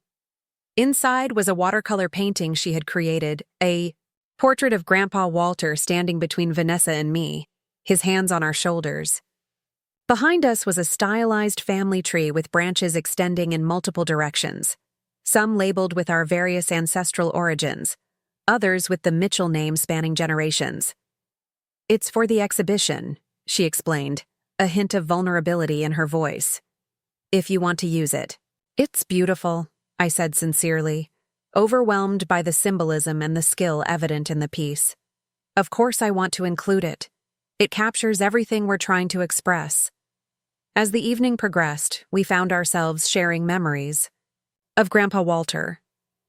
Inside was a watercolor painting she had created, a portrait of Grandpa Walter standing between Vanessa and me, his hands on our shoulders. Behind us was a stylized family tree with branches extending in multiple directions, some labeled with our various ancestral origins, others with the Mitchell name spanning generations. "It's for the exhibition," she explained, a hint of vulnerability in her voice. "If you want to use it." "It's beautiful," I said sincerely, overwhelmed by the symbolism and the skill evident in the piece. "Of course I want to include it. It captures everything we're trying to express." As the evening progressed, we found ourselves sharing memories of Grandpa Walter.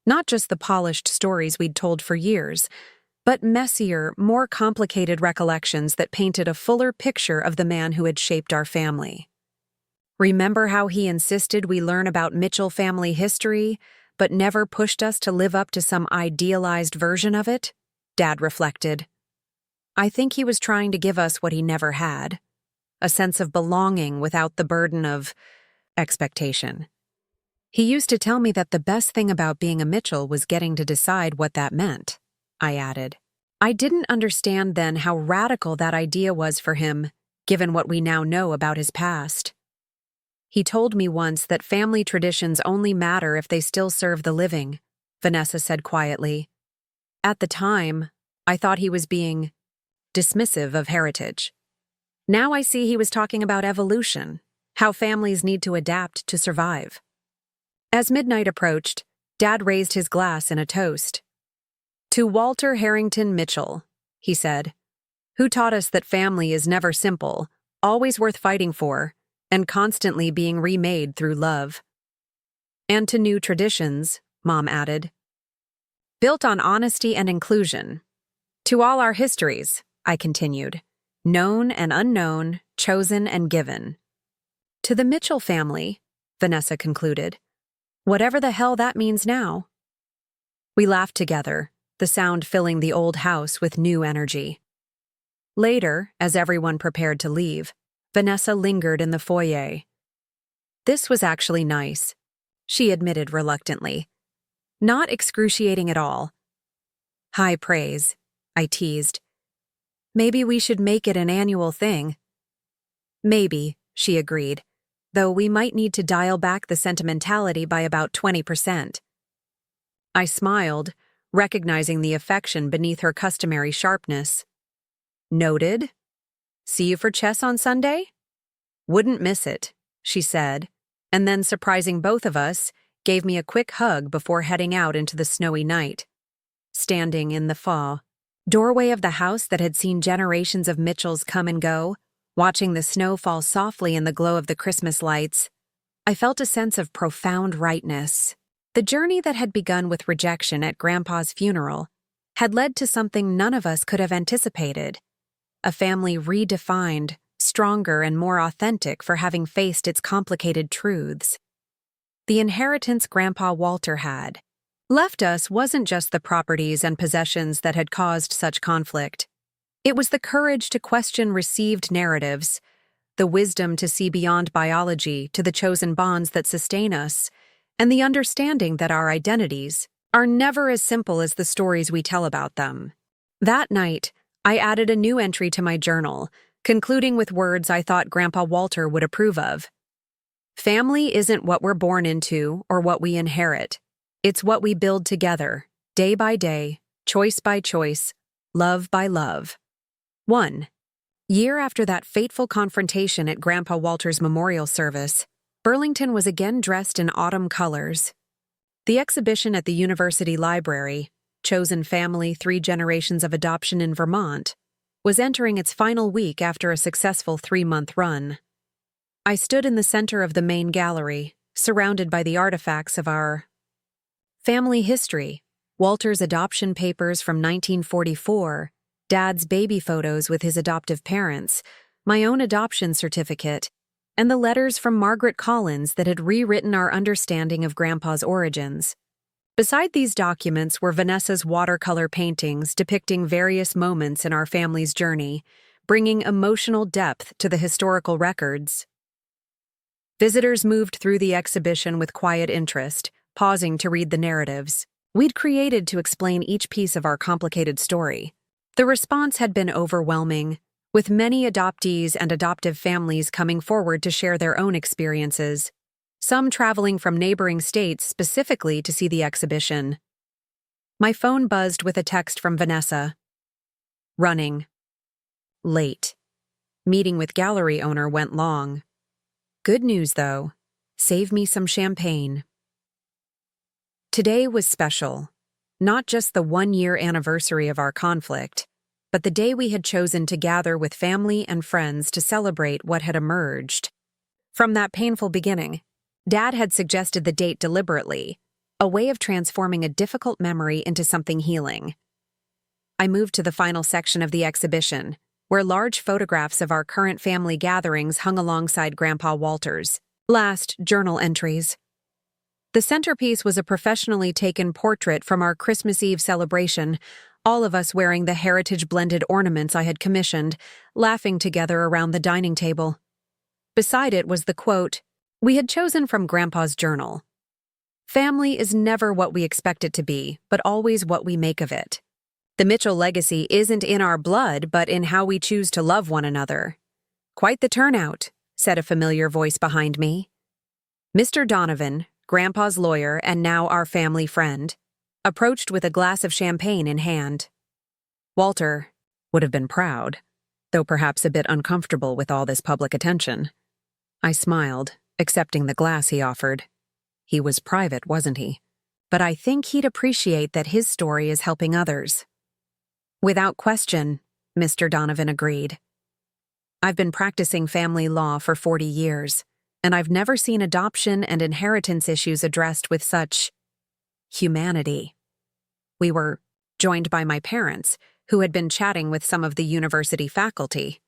Not just the polished stories we'd told for years, but messier, more complicated recollections that painted a fuller picture of the man who had shaped our family. Remember how he insisted we learn about Mitchell family history, but never pushed us to live up to some idealized version of it? Dad reflected. I think he was trying to give us what he never had, a sense of belonging without the burden of expectation. He used to tell me that the best thing about being a Mitchell was getting to decide what that meant, I added. I didn't understand then how radical that idea was for him, given what we now know about his past. He told me once that family traditions only matter if they still serve the living, Vanessa said quietly. At the time, I thought he was being dismissive of heritage. Now I see he was talking about evolution, how families need to adapt to survive. As midnight approached, Dad raised his glass in a toast. To Walter Harrington Mitchell, he said, who taught us that family is never simple, always worth fighting for, and constantly being remade through love. And to new traditions, Mom added. Built on honesty and inclusion. To all our histories, I continued, known and unknown, chosen and given. To the Mitchell family, Vanessa concluded, whatever the hell that means now. We laughed together, the sound filling the old house with new energy. Later, as everyone prepared to leave, Vanessa lingered in the foyer. This was actually nice, she admitted reluctantly. Not excruciating at all. High praise, I teased. Maybe we should make it an annual thing. Maybe, she agreed, though we might need to dial back the sentimentality by about 20%. I smiled, recognizing the affection beneath her customary sharpness. Noted. See you for chess on Sunday? Wouldn't miss it, she said, and then, surprising both of us, gave me a quick hug before heading out into the snowy night. Standing in the doorway of the house that had seen generations of Mitchells come and go, watching the snow fall softly in the glow of the Christmas lights, I felt a sense of profound rightness. The journey that had begun with rejection at Grandpa's funeral had led to something none of us could have anticipated. A family redefined, stronger and more authentic for having faced its complicated truths. The inheritance Grandpa Walter had left us wasn't just the properties and possessions that had caused such conflict. It was the courage to question received narratives, the wisdom to see beyond biology to the chosen bonds that sustain us, and the understanding that our identities are never as simple as the stories we tell about them. That night, I added a new entry to my journal, concluding with words I thought Grandpa Walter would approve of. Family isn't what we're born into or what we inherit. It's what we build together, day by day, choice by choice, love by love. 1. Year after that fateful confrontation at Grandpa Walter's memorial service, Burlington was again dressed in autumn colors. The exhibition at the University Library, Chosen Family: 3 Generations of Adoption in Vermont, was entering its final week after a successful 3-month run. I stood in the center of the main gallery, surrounded by the artifacts of our family history, Walter's adoption papers from 1944, Dad's baby photos with his adoptive parents, my own adoption certificate, and the letters from Margaret Collins that had rewritten our understanding of Grandpa's origins. Beside these documents were Vanessa's watercolor paintings depicting various moments in our family's journey, bringing emotional depth to the historical records. Visitors moved through the exhibition with quiet interest, pausing to read the narratives we'd created to explain each piece of our complicated story. The response had been overwhelming, with many adoptees and adoptive families coming forward to share their own experiences, some traveling from neighboring states specifically to see the exhibition. My phone buzzed with a text from Vanessa. Running. Late. Meeting with gallery owner went long. Good news, though. Save me some champagne. Today was special. Not just the 1-year anniversary of our conflict, but the day we had chosen to gather with family and friends to celebrate what had emerged. From that painful beginning, Dad had suggested the date deliberately, a way of transforming a difficult memory into something healing. I moved to the final section of the exhibition, where large photographs of our current family gatherings hung alongside Grandpa Walter's last journal entries. The centerpiece was a professionally taken portrait from our Christmas Eve celebration, all of us wearing the heritage-blended ornaments I had commissioned, laughing together around the dining table. Beside it was the quote we had chosen from Grandpa's journal. "Family is never what we expect it to be, but always what we make of it. The Mitchell legacy isn't in our blood, but in how we choose to love one another." "Quite the turnout," said a familiar voice behind me. Mr. Donovan, Grandpa's lawyer and now our family friend, approached with a glass of champagne in hand. Walter would have been proud, though perhaps a bit uncomfortable with all this public attention. I smiled, accepting the glass he offered. He was private, wasn't he? But I think he'd appreciate that his story is helping others. "Without question," Mr. Donovan agreed. "I've been practicing family law for 40 years, and I've never seen adoption and inheritance issues addressed with such humanity." We were joined by my parents, who had been chatting with some of the university faculty.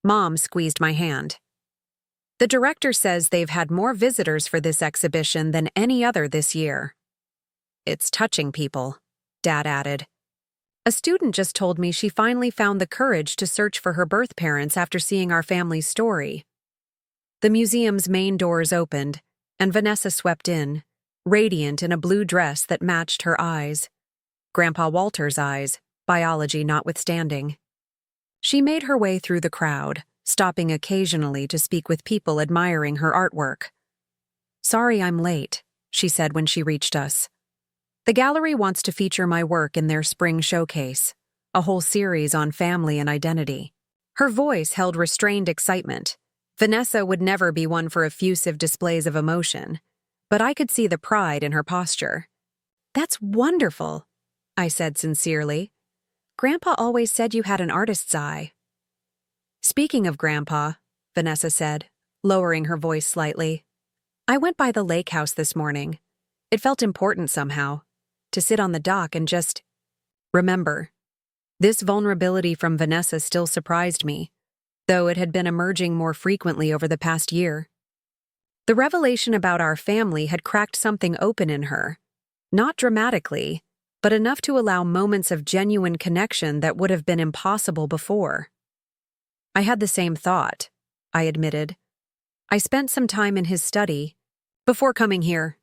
Mom squeezed my hand. "The director says they've had more visitors for this exhibition than any other this year." "It's touching people," Dad added. "A student just told me she finally found the courage to search for her birth parents after seeing our family's story." The museum's main doors opened, and Vanessa swept in, radiant in a blue dress that matched her eyes. Grandpa Walter's eyes, biology notwithstanding. She made her way through the crowd, stopping occasionally to speak with people admiring her artwork. "Sorry I'm late," she said when she reached us. "The gallery wants to feature my work in their spring showcase, a whole series on family and identity." Her voice held restrained excitement. Vanessa would never be one for effusive displays of emotion, but I could see the pride in her posture. "That's wonderful," I said sincerely. "Grandpa always said you had an artist's eye." "Speaking of Grandpa," Vanessa said, lowering her voice slightly, "I went by the lake house this morning. It felt important somehow, to sit on the dock and just remember." This vulnerability from Vanessa still surprised me, though it had been emerging more frequently over the past year. The revelation about our family had cracked something open in her, not dramatically, but enough to allow moments of genuine connection that would have been impossible before. "I had the same thought," I admitted. "I spent some time in his study before coming here."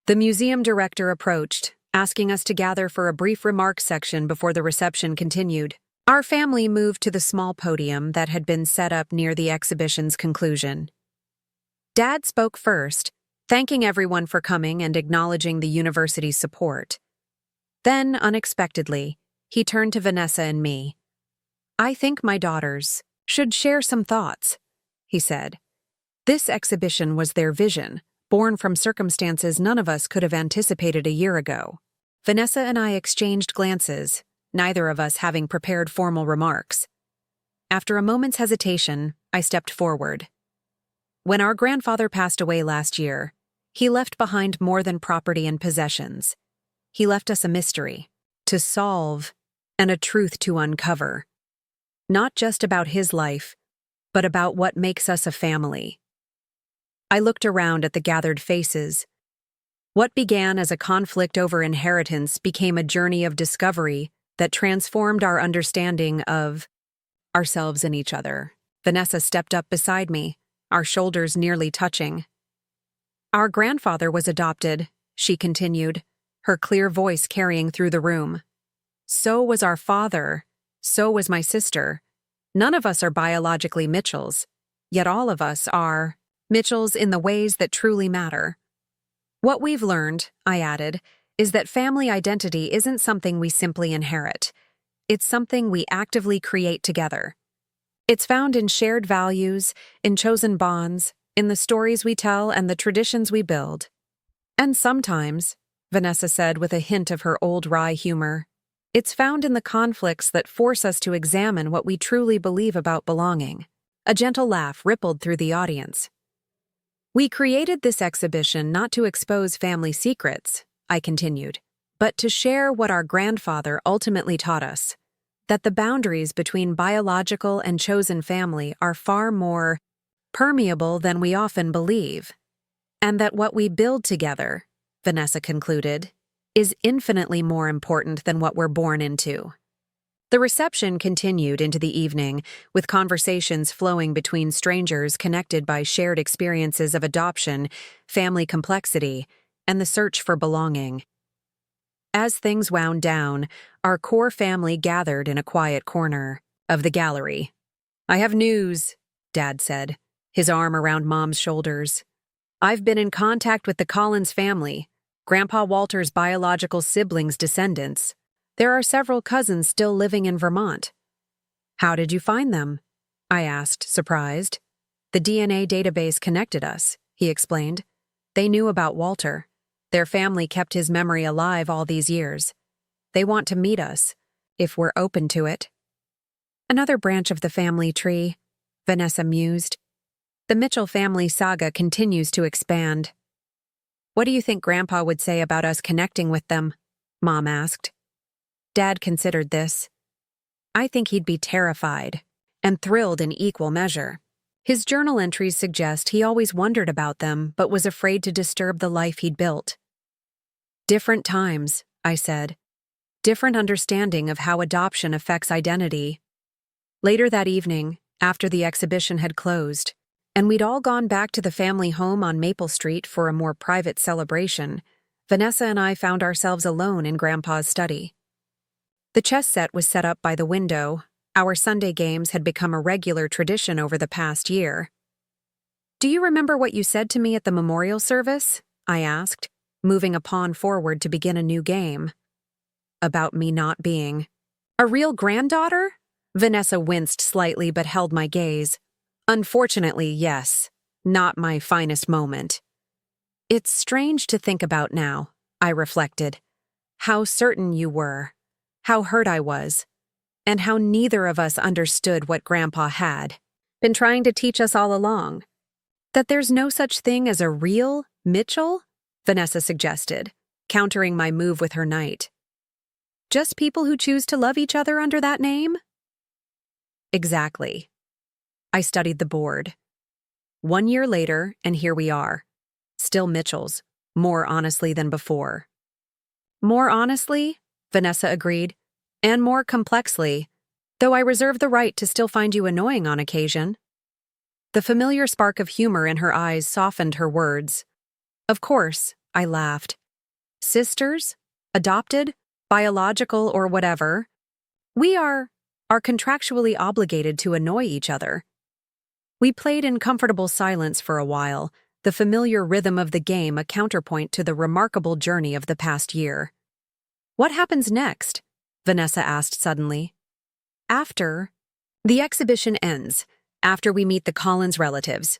The museum director approached, asking us to gather for a brief remarks section before the reception continued. Our family moved to the small podium that had been set up near the exhibition's conclusion. Dad spoke first, thanking everyone for coming and acknowledging the university's support. Then, unexpectedly, he turned to Vanessa and me. "I think my daughters should share some thoughts," he said. This exhibition was their vision, born from circumstances none of us could have anticipated a year ago. Vanessa and I exchanged glances, neither of us having prepared formal remarks. After a moment's hesitation, I stepped forward. "When our grandfather passed away last year, he left behind more than property and possessions. He left us a mystery to solve and a truth to uncover. Not just about his life, but about what makes us a family." I looked around at the gathered faces. What began as a conflict over inheritance became a journey of discovery that transformed our understanding of ourselves and each other. Vanessa stepped up beside me, our shoulders nearly touching. "Our grandfather was adopted," she continued, her clear voice carrying through the room. "So was our father. So was my sister. None of us are biologically Mitchells, yet all of us are Mitchells in the ways that truly matter. What we've learned," I added, "is that family identity isn't something we simply inherit. It's something we actively create together. It's found in shared values, in chosen bonds, in the stories we tell and the traditions we build. And sometimes," Vanessa said with a hint of her old wry humor, "it's found in the conflicts that force us to examine what we truly believe about belonging." A gentle laugh rippled through the audience. We created this exhibition not to expose family secrets, I continued, but to share what our grandfather ultimately taught us, that the boundaries between biological and chosen family are far more permeable than we often believe, and that what we build together, Vanessa concluded, is infinitely more important than what we're born into. The reception continued into the evening, with conversations flowing between strangers connected by shared experiences of adoption, family complexity, and the search for belonging. As things wound down, our core family gathered in a quiet corner of the gallery. "I have news," Dad said, his arm around Mom's shoulders. "I've been in contact with the Collins family, Grandpa Walter's biological siblings' descendants. There are several cousins still living in Vermont." "How did you find them?" I asked, surprised. "The DNA database connected us," he explained. "They knew about Walter. Their family kept his memory alive all these years. They want to meet us, if we're open to it." "Another branch of the family tree," Vanessa mused. "The Mitchell family saga continues to expand." "What do you think Grandpa would say about us connecting with them?" Mom asked. Dad considered this. "I think he'd be terrified, and thrilled in equal measure. His journal entries suggest he always wondered about them but was afraid to disturb the life he'd built." "Different times," I said. "Different understanding of how adoption affects identity." Later that evening, after the exhibition had closed, and we'd all gone back to the family home on Maple Street for a more private celebration, Vanessa and I found ourselves alone in Grandpa's study. The chess set was set up by the window. Our Sunday games had become a regular tradition over the past year. "Do you remember what you said to me at the memorial service?" I asked, moving a pawn forward to begin a new game. "About me not being a real granddaughter?" Vanessa winced slightly but held my gaze. "Unfortunately, yes. Not my finest moment." "It's strange to think about now," I reflected. "How certain you were. How hurt I was, and how neither of us understood what Grandpa had been trying to teach us all along. That there's no such thing as a real Mitchell?" Vanessa suggested, countering my move with her knight. "Just people who choose to love each other under that name?" "Exactly." I studied the board. 1 year later, and here we are. Still Mitchells, more honestly than before. "More honestly," Vanessa agreed, "and more complexly, though I reserve the right to still find you annoying on occasion." The familiar spark of humor in her eyes softened her words. "Of course," I laughed. "Sisters? Adopted? Biological or whatever? We are contractually obligated to annoy each other." We played in comfortable silence for a while, the familiar rhythm of the game a counterpoint to the remarkable journey of the past year. "What happens next?" Vanessa asked suddenly. "After the exhibition ends, after we meet the Collins relatives.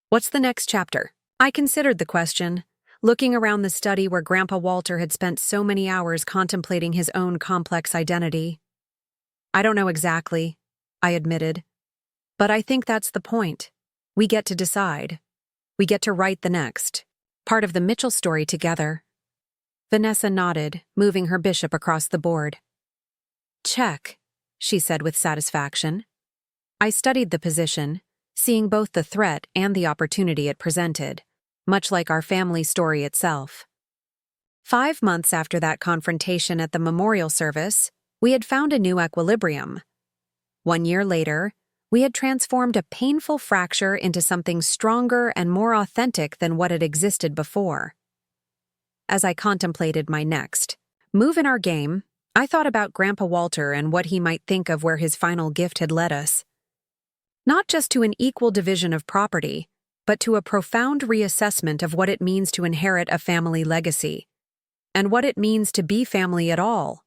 What's the next chapter?" I considered the question, looking around the study where Grandpa Walter had spent so many hours contemplating his own complex identity. "I don't know exactly," I admitted. "But I think that's the point. We get to decide. We get to write the next part of the Mitchell story together." Vanessa nodded, moving her bishop across the board. "Check," she said with satisfaction. I studied the position, seeing both the threat and the opportunity it presented, much like our family story itself. 5 months after that confrontation at the memorial service, we had found a new equilibrium. 1 year later, we had transformed a painful fracture into something stronger and more authentic than what had existed before. As I contemplated my next move in our game, I thought about Grandpa Walter and what he might think of where his final gift had led us. Not just to an equal division of property, but to a profound reassessment of what it means to inherit a family legacy, and what it means to be family at all.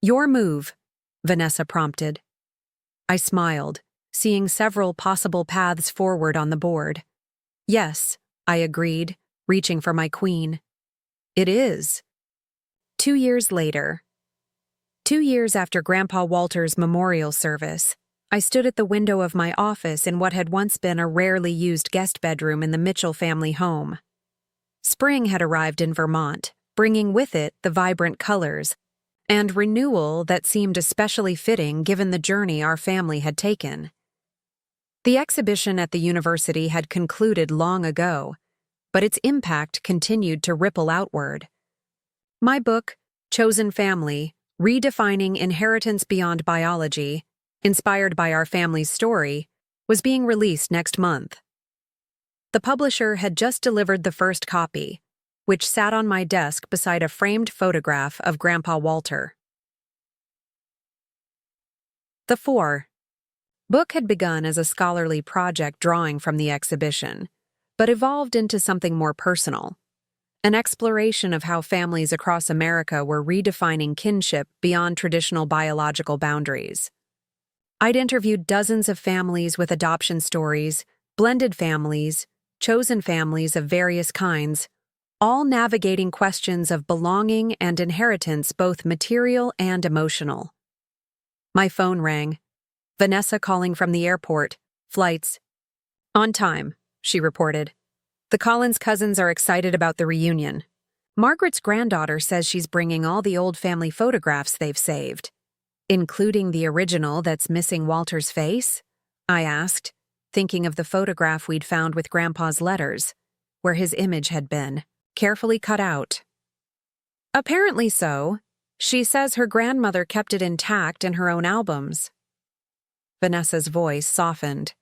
"Your move," Vanessa prompted. I smiled, seeing several possible paths forward on the board. "Yes," I agreed, reaching for my queen. "It is." 2 years later. 2 years after Grandpa Walter's memorial service, I stood at the window of my office in what had once been a rarely used guest bedroom in the Mitchell family home. Spring had arrived in Vermont, bringing with it the vibrant colors and renewal that seemed especially fitting given the journey our family had taken. The exhibition at the university had concluded long ago, but its impact continued to ripple outward. My book, Chosen Family, Redefining Inheritance Beyond Biology, inspired by our family's story, was being released next month. The publisher had just delivered the first copy, which sat on my desk beside a framed photograph of Grandpa Walter. The Four book had begun as a scholarly project drawing from the exhibition, but evolved into something more personal, an exploration of how families across America were redefining kinship beyond traditional biological boundaries. I'd interviewed dozens of families with adoption stories, blended families, chosen families of various kinds, all navigating questions of belonging and inheritance, both material and emotional. My phone rang. Vanessa calling from the airport. Flights. On time, she reported. The Collins cousins are excited about the reunion. Margaret's granddaughter says she's bringing all the old family photographs they've saved. Including the original that's missing Walter's face? I asked, thinking of the photograph we'd found with Grandpa's letters, where his image had been, carefully cut out. Apparently so. She says her grandmother kept it intact in her own albums. Vanessa's voice softened.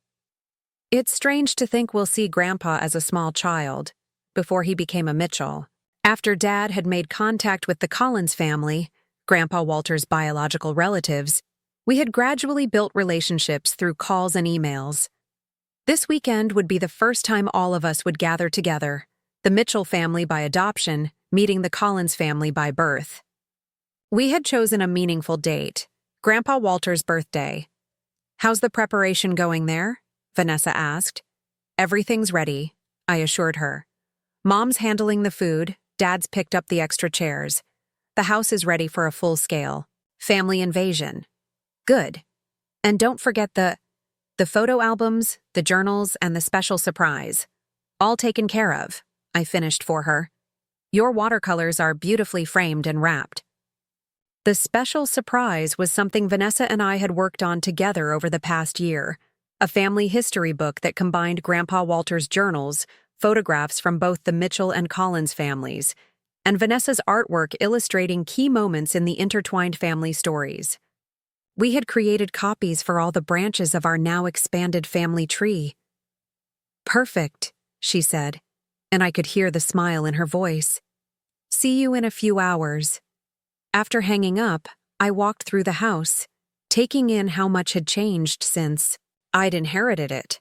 It's strange to think we'll see Grandpa as a small child, before he became a Mitchell. After Dad had made contact with the Collins family, Grandpa Walter's biological relatives, we had gradually built relationships through calls and emails. This weekend would be the first time all of us would gather together, the Mitchell family by adoption, meeting the Collins family by birth. We had chosen a meaningful date, Grandpa Walter's birthday. How's the preparation going there? Vanessa asked. Everything's ready, I assured her. Mom's handling the food, Dad's picked up the extra chairs. The house is ready for a full-scale family invasion. Good. And don't forget the photo albums, the journals, and the special surprise. All taken care of, I finished for her. Your watercolors are beautifully framed and wrapped. The special surprise was something Vanessa and I had worked on together over the past year, a family history book that combined Grandpa Walter's journals, photographs from both the Mitchell and Collins families, and Vanessa's artwork illustrating key moments in the intertwined family stories. We had created copies for all the branches of our now expanded family tree. Perfect, she said, and I could hear the smile in her voice. See you in a few hours. After hanging up, I walked through the house, taking in how much had changed since I'd inherited it.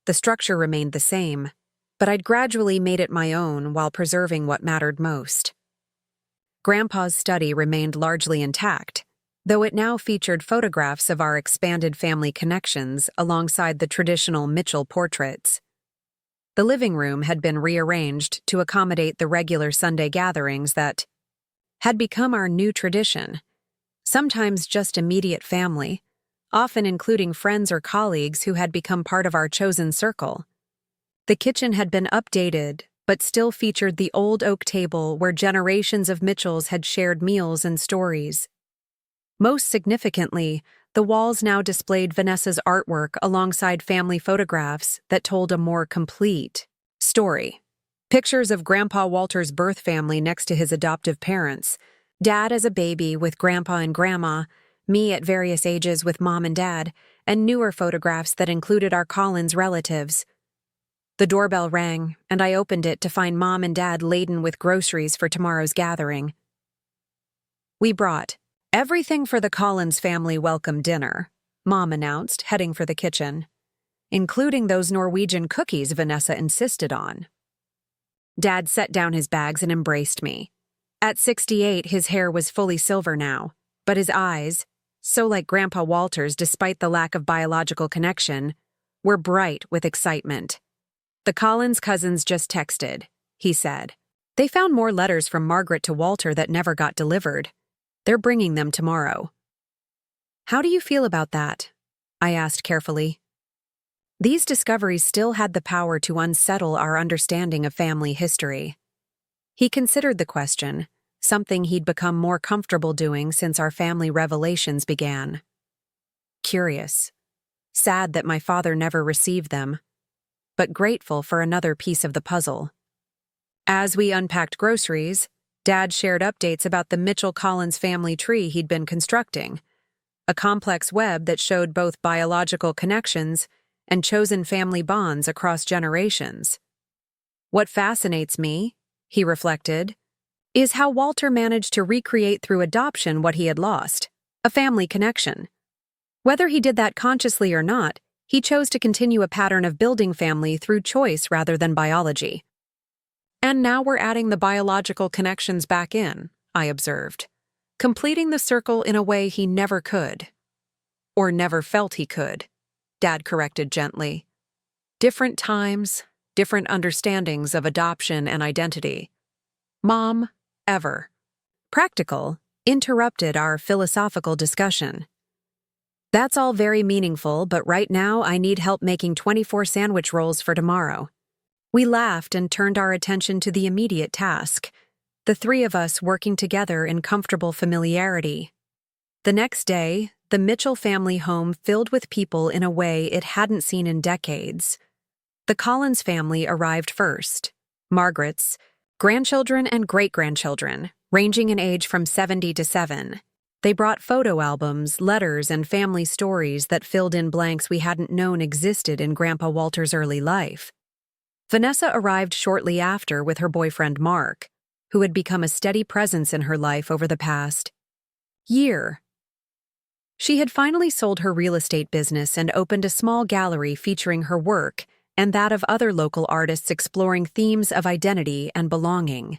The structure remained the same, but I'd gradually made it my own while preserving what mattered most. Grandpa's study remained largely intact, though it now featured photographs of our expanded family connections alongside the traditional Mitchell portraits. The living room had been rearranged to accommodate the regular Sunday gatherings that had become our new tradition, sometimes just immediate family, often including friends or colleagues who had become part of our chosen circle. The kitchen had been updated, but still featured the old oak table where generations of Mitchells had shared meals and stories. Most significantly, the walls now displayed Vanessa's artwork alongside family photographs that told a more complete story. Pictures of Grandpa Walter's birth family next to his adoptive parents, Dad as a baby with Grandpa and Grandma, me at various ages with Mom and Dad, and newer photographs that included our Collins relatives. The doorbell rang, and I opened it to find Mom and Dad laden with groceries for tomorrow's gathering. We brought everything for the Collins family welcome dinner, Mom announced, heading for the kitchen, including those Norwegian cookies Vanessa insisted on. Dad set down his bags and embraced me. At 68, his hair was fully silver now, but his eyes, so like Grandpa Walter's despite the lack of biological connection, were bright with excitement. The Collins cousins just texted, he said. They found more letters from Margaret to Walter that never got delivered. They're bringing them tomorrow. How do you feel about that? I asked carefully. These discoveries still had the power to unsettle our understanding of family history. He considered the question, something he'd become more comfortable doing since our family revelations began. Curious. Sad that my father never received them, but grateful for another piece of the puzzle. As we unpacked groceries, Dad shared updates about the Mitchell-Collins family tree he'd been constructing, a complex web that showed both biological connections and chosen family bonds across generations. What fascinates me, he reflected, is how Walter managed to recreate through adoption what he had lost, a family connection. Whether he did that consciously or not, he chose to continue a pattern of building family through choice rather than biology. And now we're adding the biological connections back in, I observed, completing the circle in a way he never could. Or never felt he could, Dad corrected gently. Different times, different understandings of adoption and identity. Mom, ever. Practical, interrupted our philosophical discussion. That's all very meaningful, but right now I need help making 24 sandwich rolls for tomorrow. We laughed and turned our attention to the immediate task, the three of us working together in comfortable familiarity. The next day, the Mitchell family home filled with people in a way it hadn't seen in decades. The Collins family arrived first. Margaret's, grandchildren and great-grandchildren, ranging in age from 70 to 7. They brought photo albums, letters, and family stories that filled in blanks we hadn't known existed in Grandpa Walter's early life. Vanessa arrived shortly after with her boyfriend Mark, who had become a steady presence in her life over the past year. She had finally sold her real estate business and opened a small gallery featuring her work and that of other local artists exploring themes of identity and belonging.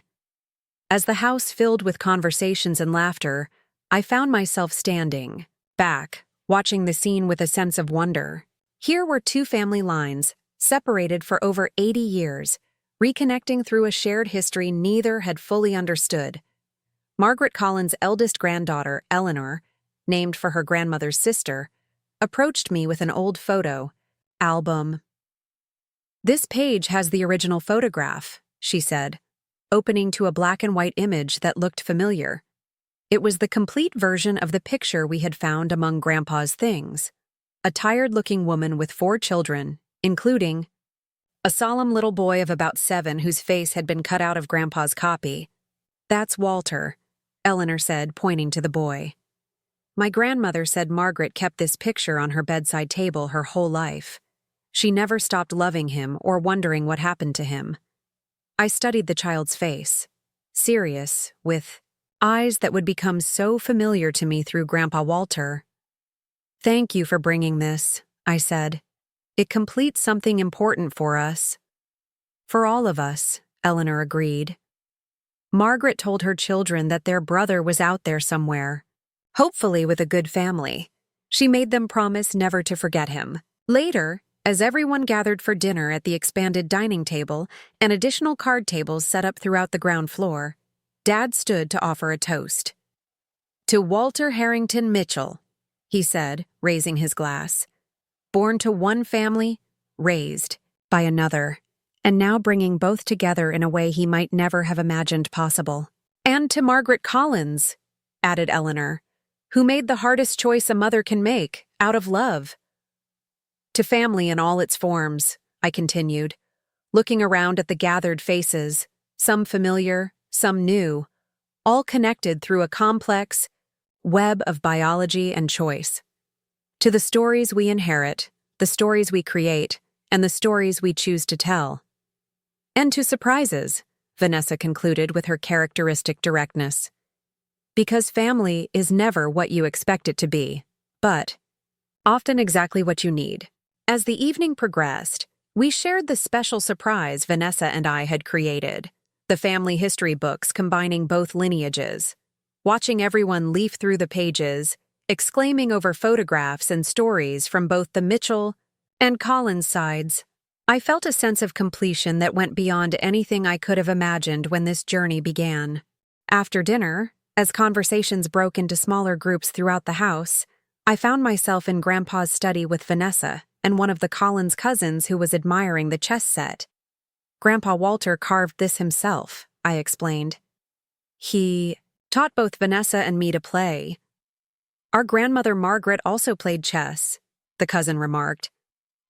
As the house filled with conversations and laughter, I found myself standing, back, watching the scene with a sense of wonder. Here were two family lines, separated for over 80 years, reconnecting through a shared history neither had fully understood. Margaret Collins' eldest granddaughter, Eleanor, named for her grandmother's sister, approached me with an old photo album. "This page has the original photograph," she said, opening to a black and white image that looked familiar. It was the complete version of the picture we had found among Grandpa's things. A tired-looking woman with 4 children, including a solemn little boy of about 7 whose face had been cut out of Grandpa's copy. "That's Walter," Eleanor said, pointing to the boy. "My grandmother said Margaret kept this picture on her bedside table her whole life. She never stopped loving him or wondering what happened to him." I studied the child's face, serious, with eyes that would become so familiar to me through Grandpa Walter. "Thank you for bringing this," I said. "It completes something important for us." "For all of us," Eleanor agreed. Margaret told her children that their brother was out there somewhere, hopefully with a good family. She made them promise never to forget him. Later, as everyone gathered for dinner at the expanded dining table and additional card tables set up throughout the ground floor, Dad stood to offer a toast. "To Walter Harrington Mitchell," he said, raising his glass. "Born to one family, raised by another, and now bringing both together in a way he might never have imagined possible. And to Margaret Collins," added Eleanor, "who made the hardest choice a mother can make, out of love." "To family in all its forms," I continued, looking around at the gathered faces, some familiar, some new, all connected through a complex web of biology and choice. "To the stories we inherit, the stories we create, and the stories we choose to tell. And to surprises," Vanessa concluded with her characteristic directness. "Because family is never what you expect it to be, but often exactly what you need." As the evening progressed, we shared the special surprise Vanessa and I had created, the family history books combining both lineages. Watching everyone leaf through the pages, exclaiming over photographs and stories from both the Mitchell and Collins sides, I felt a sense of completion that went beyond anything I could have imagined when this journey began. After dinner, as conversations broke into smaller groups throughout the house, I found myself in Grandpa's study with Vanessa and one of the Collins cousins who was admiring the chess set. Grandpa Walter carved this himself, I explained. He taught both Vanessa and me to play. Our grandmother Margaret also played chess, the cousin remarked.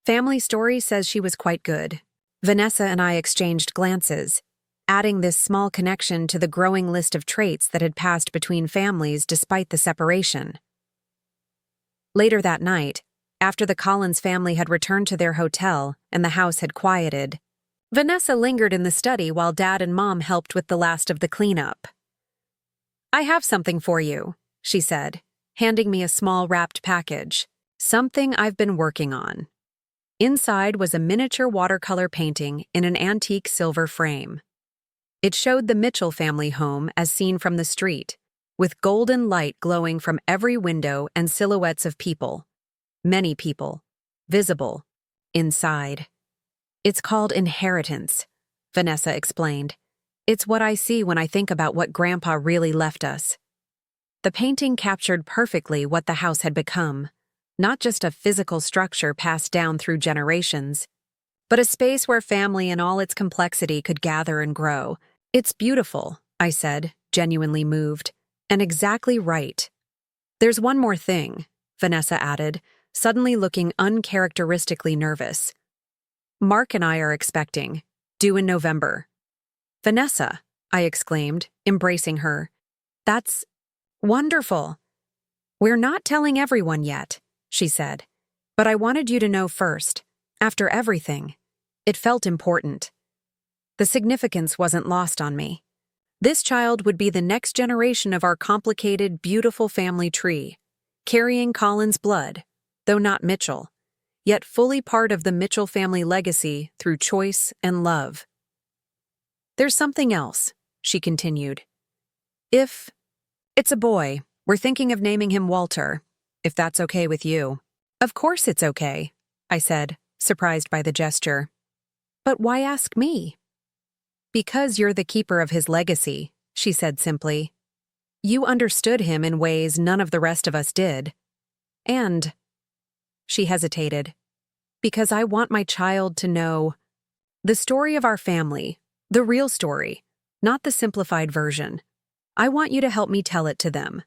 Family Story says she was quite good. Vanessa and I exchanged glances, adding this small connection to the growing list of traits that had passed between families despite the separation. Later that night, after the Collins family had returned to their hotel and the house had quieted, Vanessa lingered in the study while Dad and Mom helped with the last of the cleanup. "I have something for you," she said, handing me a small wrapped package, "something I've been working on." Inside was a miniature watercolor painting in an antique silver frame. It showed the Mitchell family home as seen from the street, with golden light glowing from every window and silhouettes of people, many people, visible, inside. "It's called Inheritance," Vanessa explained. "It's what I see when I think about what Grandpa really left us." The painting captured perfectly what the house had become, not just a physical structure passed down through generations, but a space where family in all its complexity could gather and grow. "It's beautiful," I said, genuinely moved. "And exactly right." "There's one more thing," Vanessa added, suddenly looking uncharacteristically nervous. "Mark and I are expecting, due in November." "Vanessa," I exclaimed, embracing her. "That's wonderful." "We're not telling everyone yet," she said. "But I wanted you to know first. After everything, it felt important." The significance wasn't lost on me. This child would be the next generation of our complicated, beautiful family tree, carrying Collins' blood, though not Mitchell, yet fully part of the Mitchell family legacy through choice and love. "There's something else," she continued. It's a boy. We're thinking of naming him Walter, if that's okay with you." "Of course it's okay," I said, surprised by the gesture. "But why ask me?" "Because you're the keeper of his legacy," she said simply. "You understood him in ways none of the rest of us did. And," she hesitated, "because I want my child to know the story of our family, the real story, not the simplified version. I want you to help me tell it to them."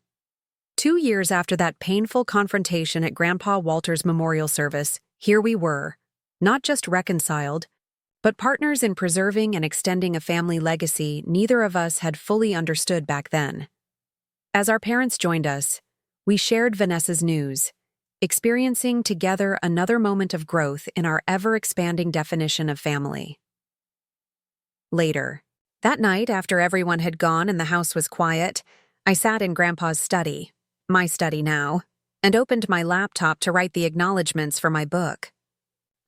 2 years after that painful confrontation at Grandpa Walter's memorial service, here we were, not just reconciled, but partners in preserving and extending a family legacy neither of us had fully understood back then. As our parents joined us, we shared Vanessa's news, experiencing together another moment of growth in our ever-expanding definition of family. Later, that night after everyone had gone and the house was quiet, I sat in Grandpa's study, my study now, and opened my laptop to write the acknowledgments for my book.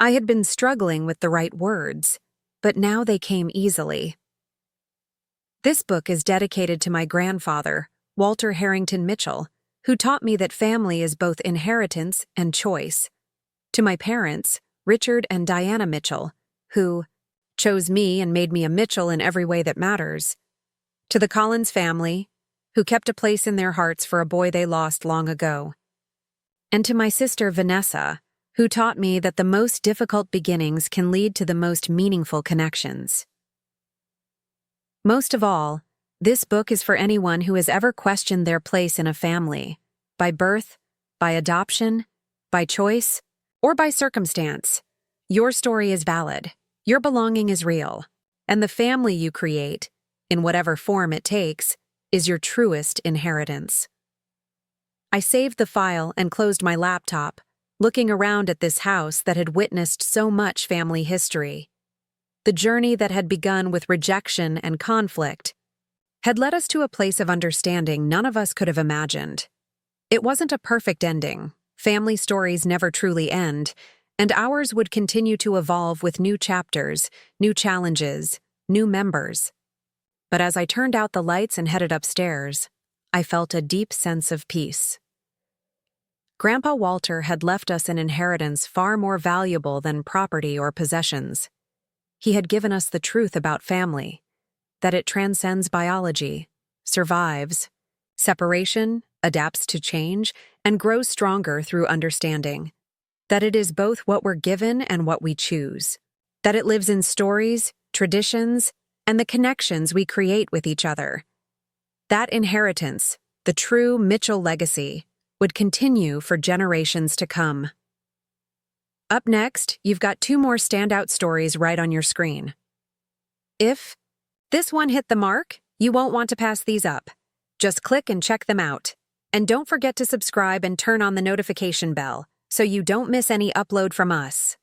I had been struggling with the right words, but now they came easily. This book is dedicated to my grandfather, Walter Harrington Mitchell, who taught me that family is both inheritance and choice. To my parents, Richard and Diana Mitchell, who chose me and made me a Mitchell in every way that matters. To the Collins family, who kept a place in their hearts for a boy they lost long ago. And to my sister Vanessa, who taught me that the most difficult beginnings can lead to the most meaningful connections. Most of all, this book is for anyone who has ever questioned their place in a family, by birth, by adoption, by choice, or by circumstance. Your story is valid, your belonging is real, and the family you create, in whatever form it takes, is your truest inheritance. I saved the file and closed my laptop, looking around at this house that had witnessed so much family history. The journey that had begun with rejection and conflict had led us to a place of understanding none of us could have imagined. It wasn't a perfect ending. Family stories never truly end, and ours would continue to evolve with new chapters, new challenges, new members. But as I turned out the lights and headed upstairs, I felt a deep sense of peace. Grandpa Walter had left us an inheritance far more valuable than property or possessions. He had given us the truth about family, that it transcends biology, survives separation, adapts to change, and grows stronger through understanding. That it is both what we're given and what we choose. That it lives in stories, traditions, and the connections we create with each other. That inheritance, the true Mitchell legacy, would continue for generations to come. Up next, you've got 2 more standout stories right on your screen. If this one hit the mark, you won't want to pass these up. Just click and check them out. And don't forget to subscribe and turn on the notification bell so you don't miss any upload from us.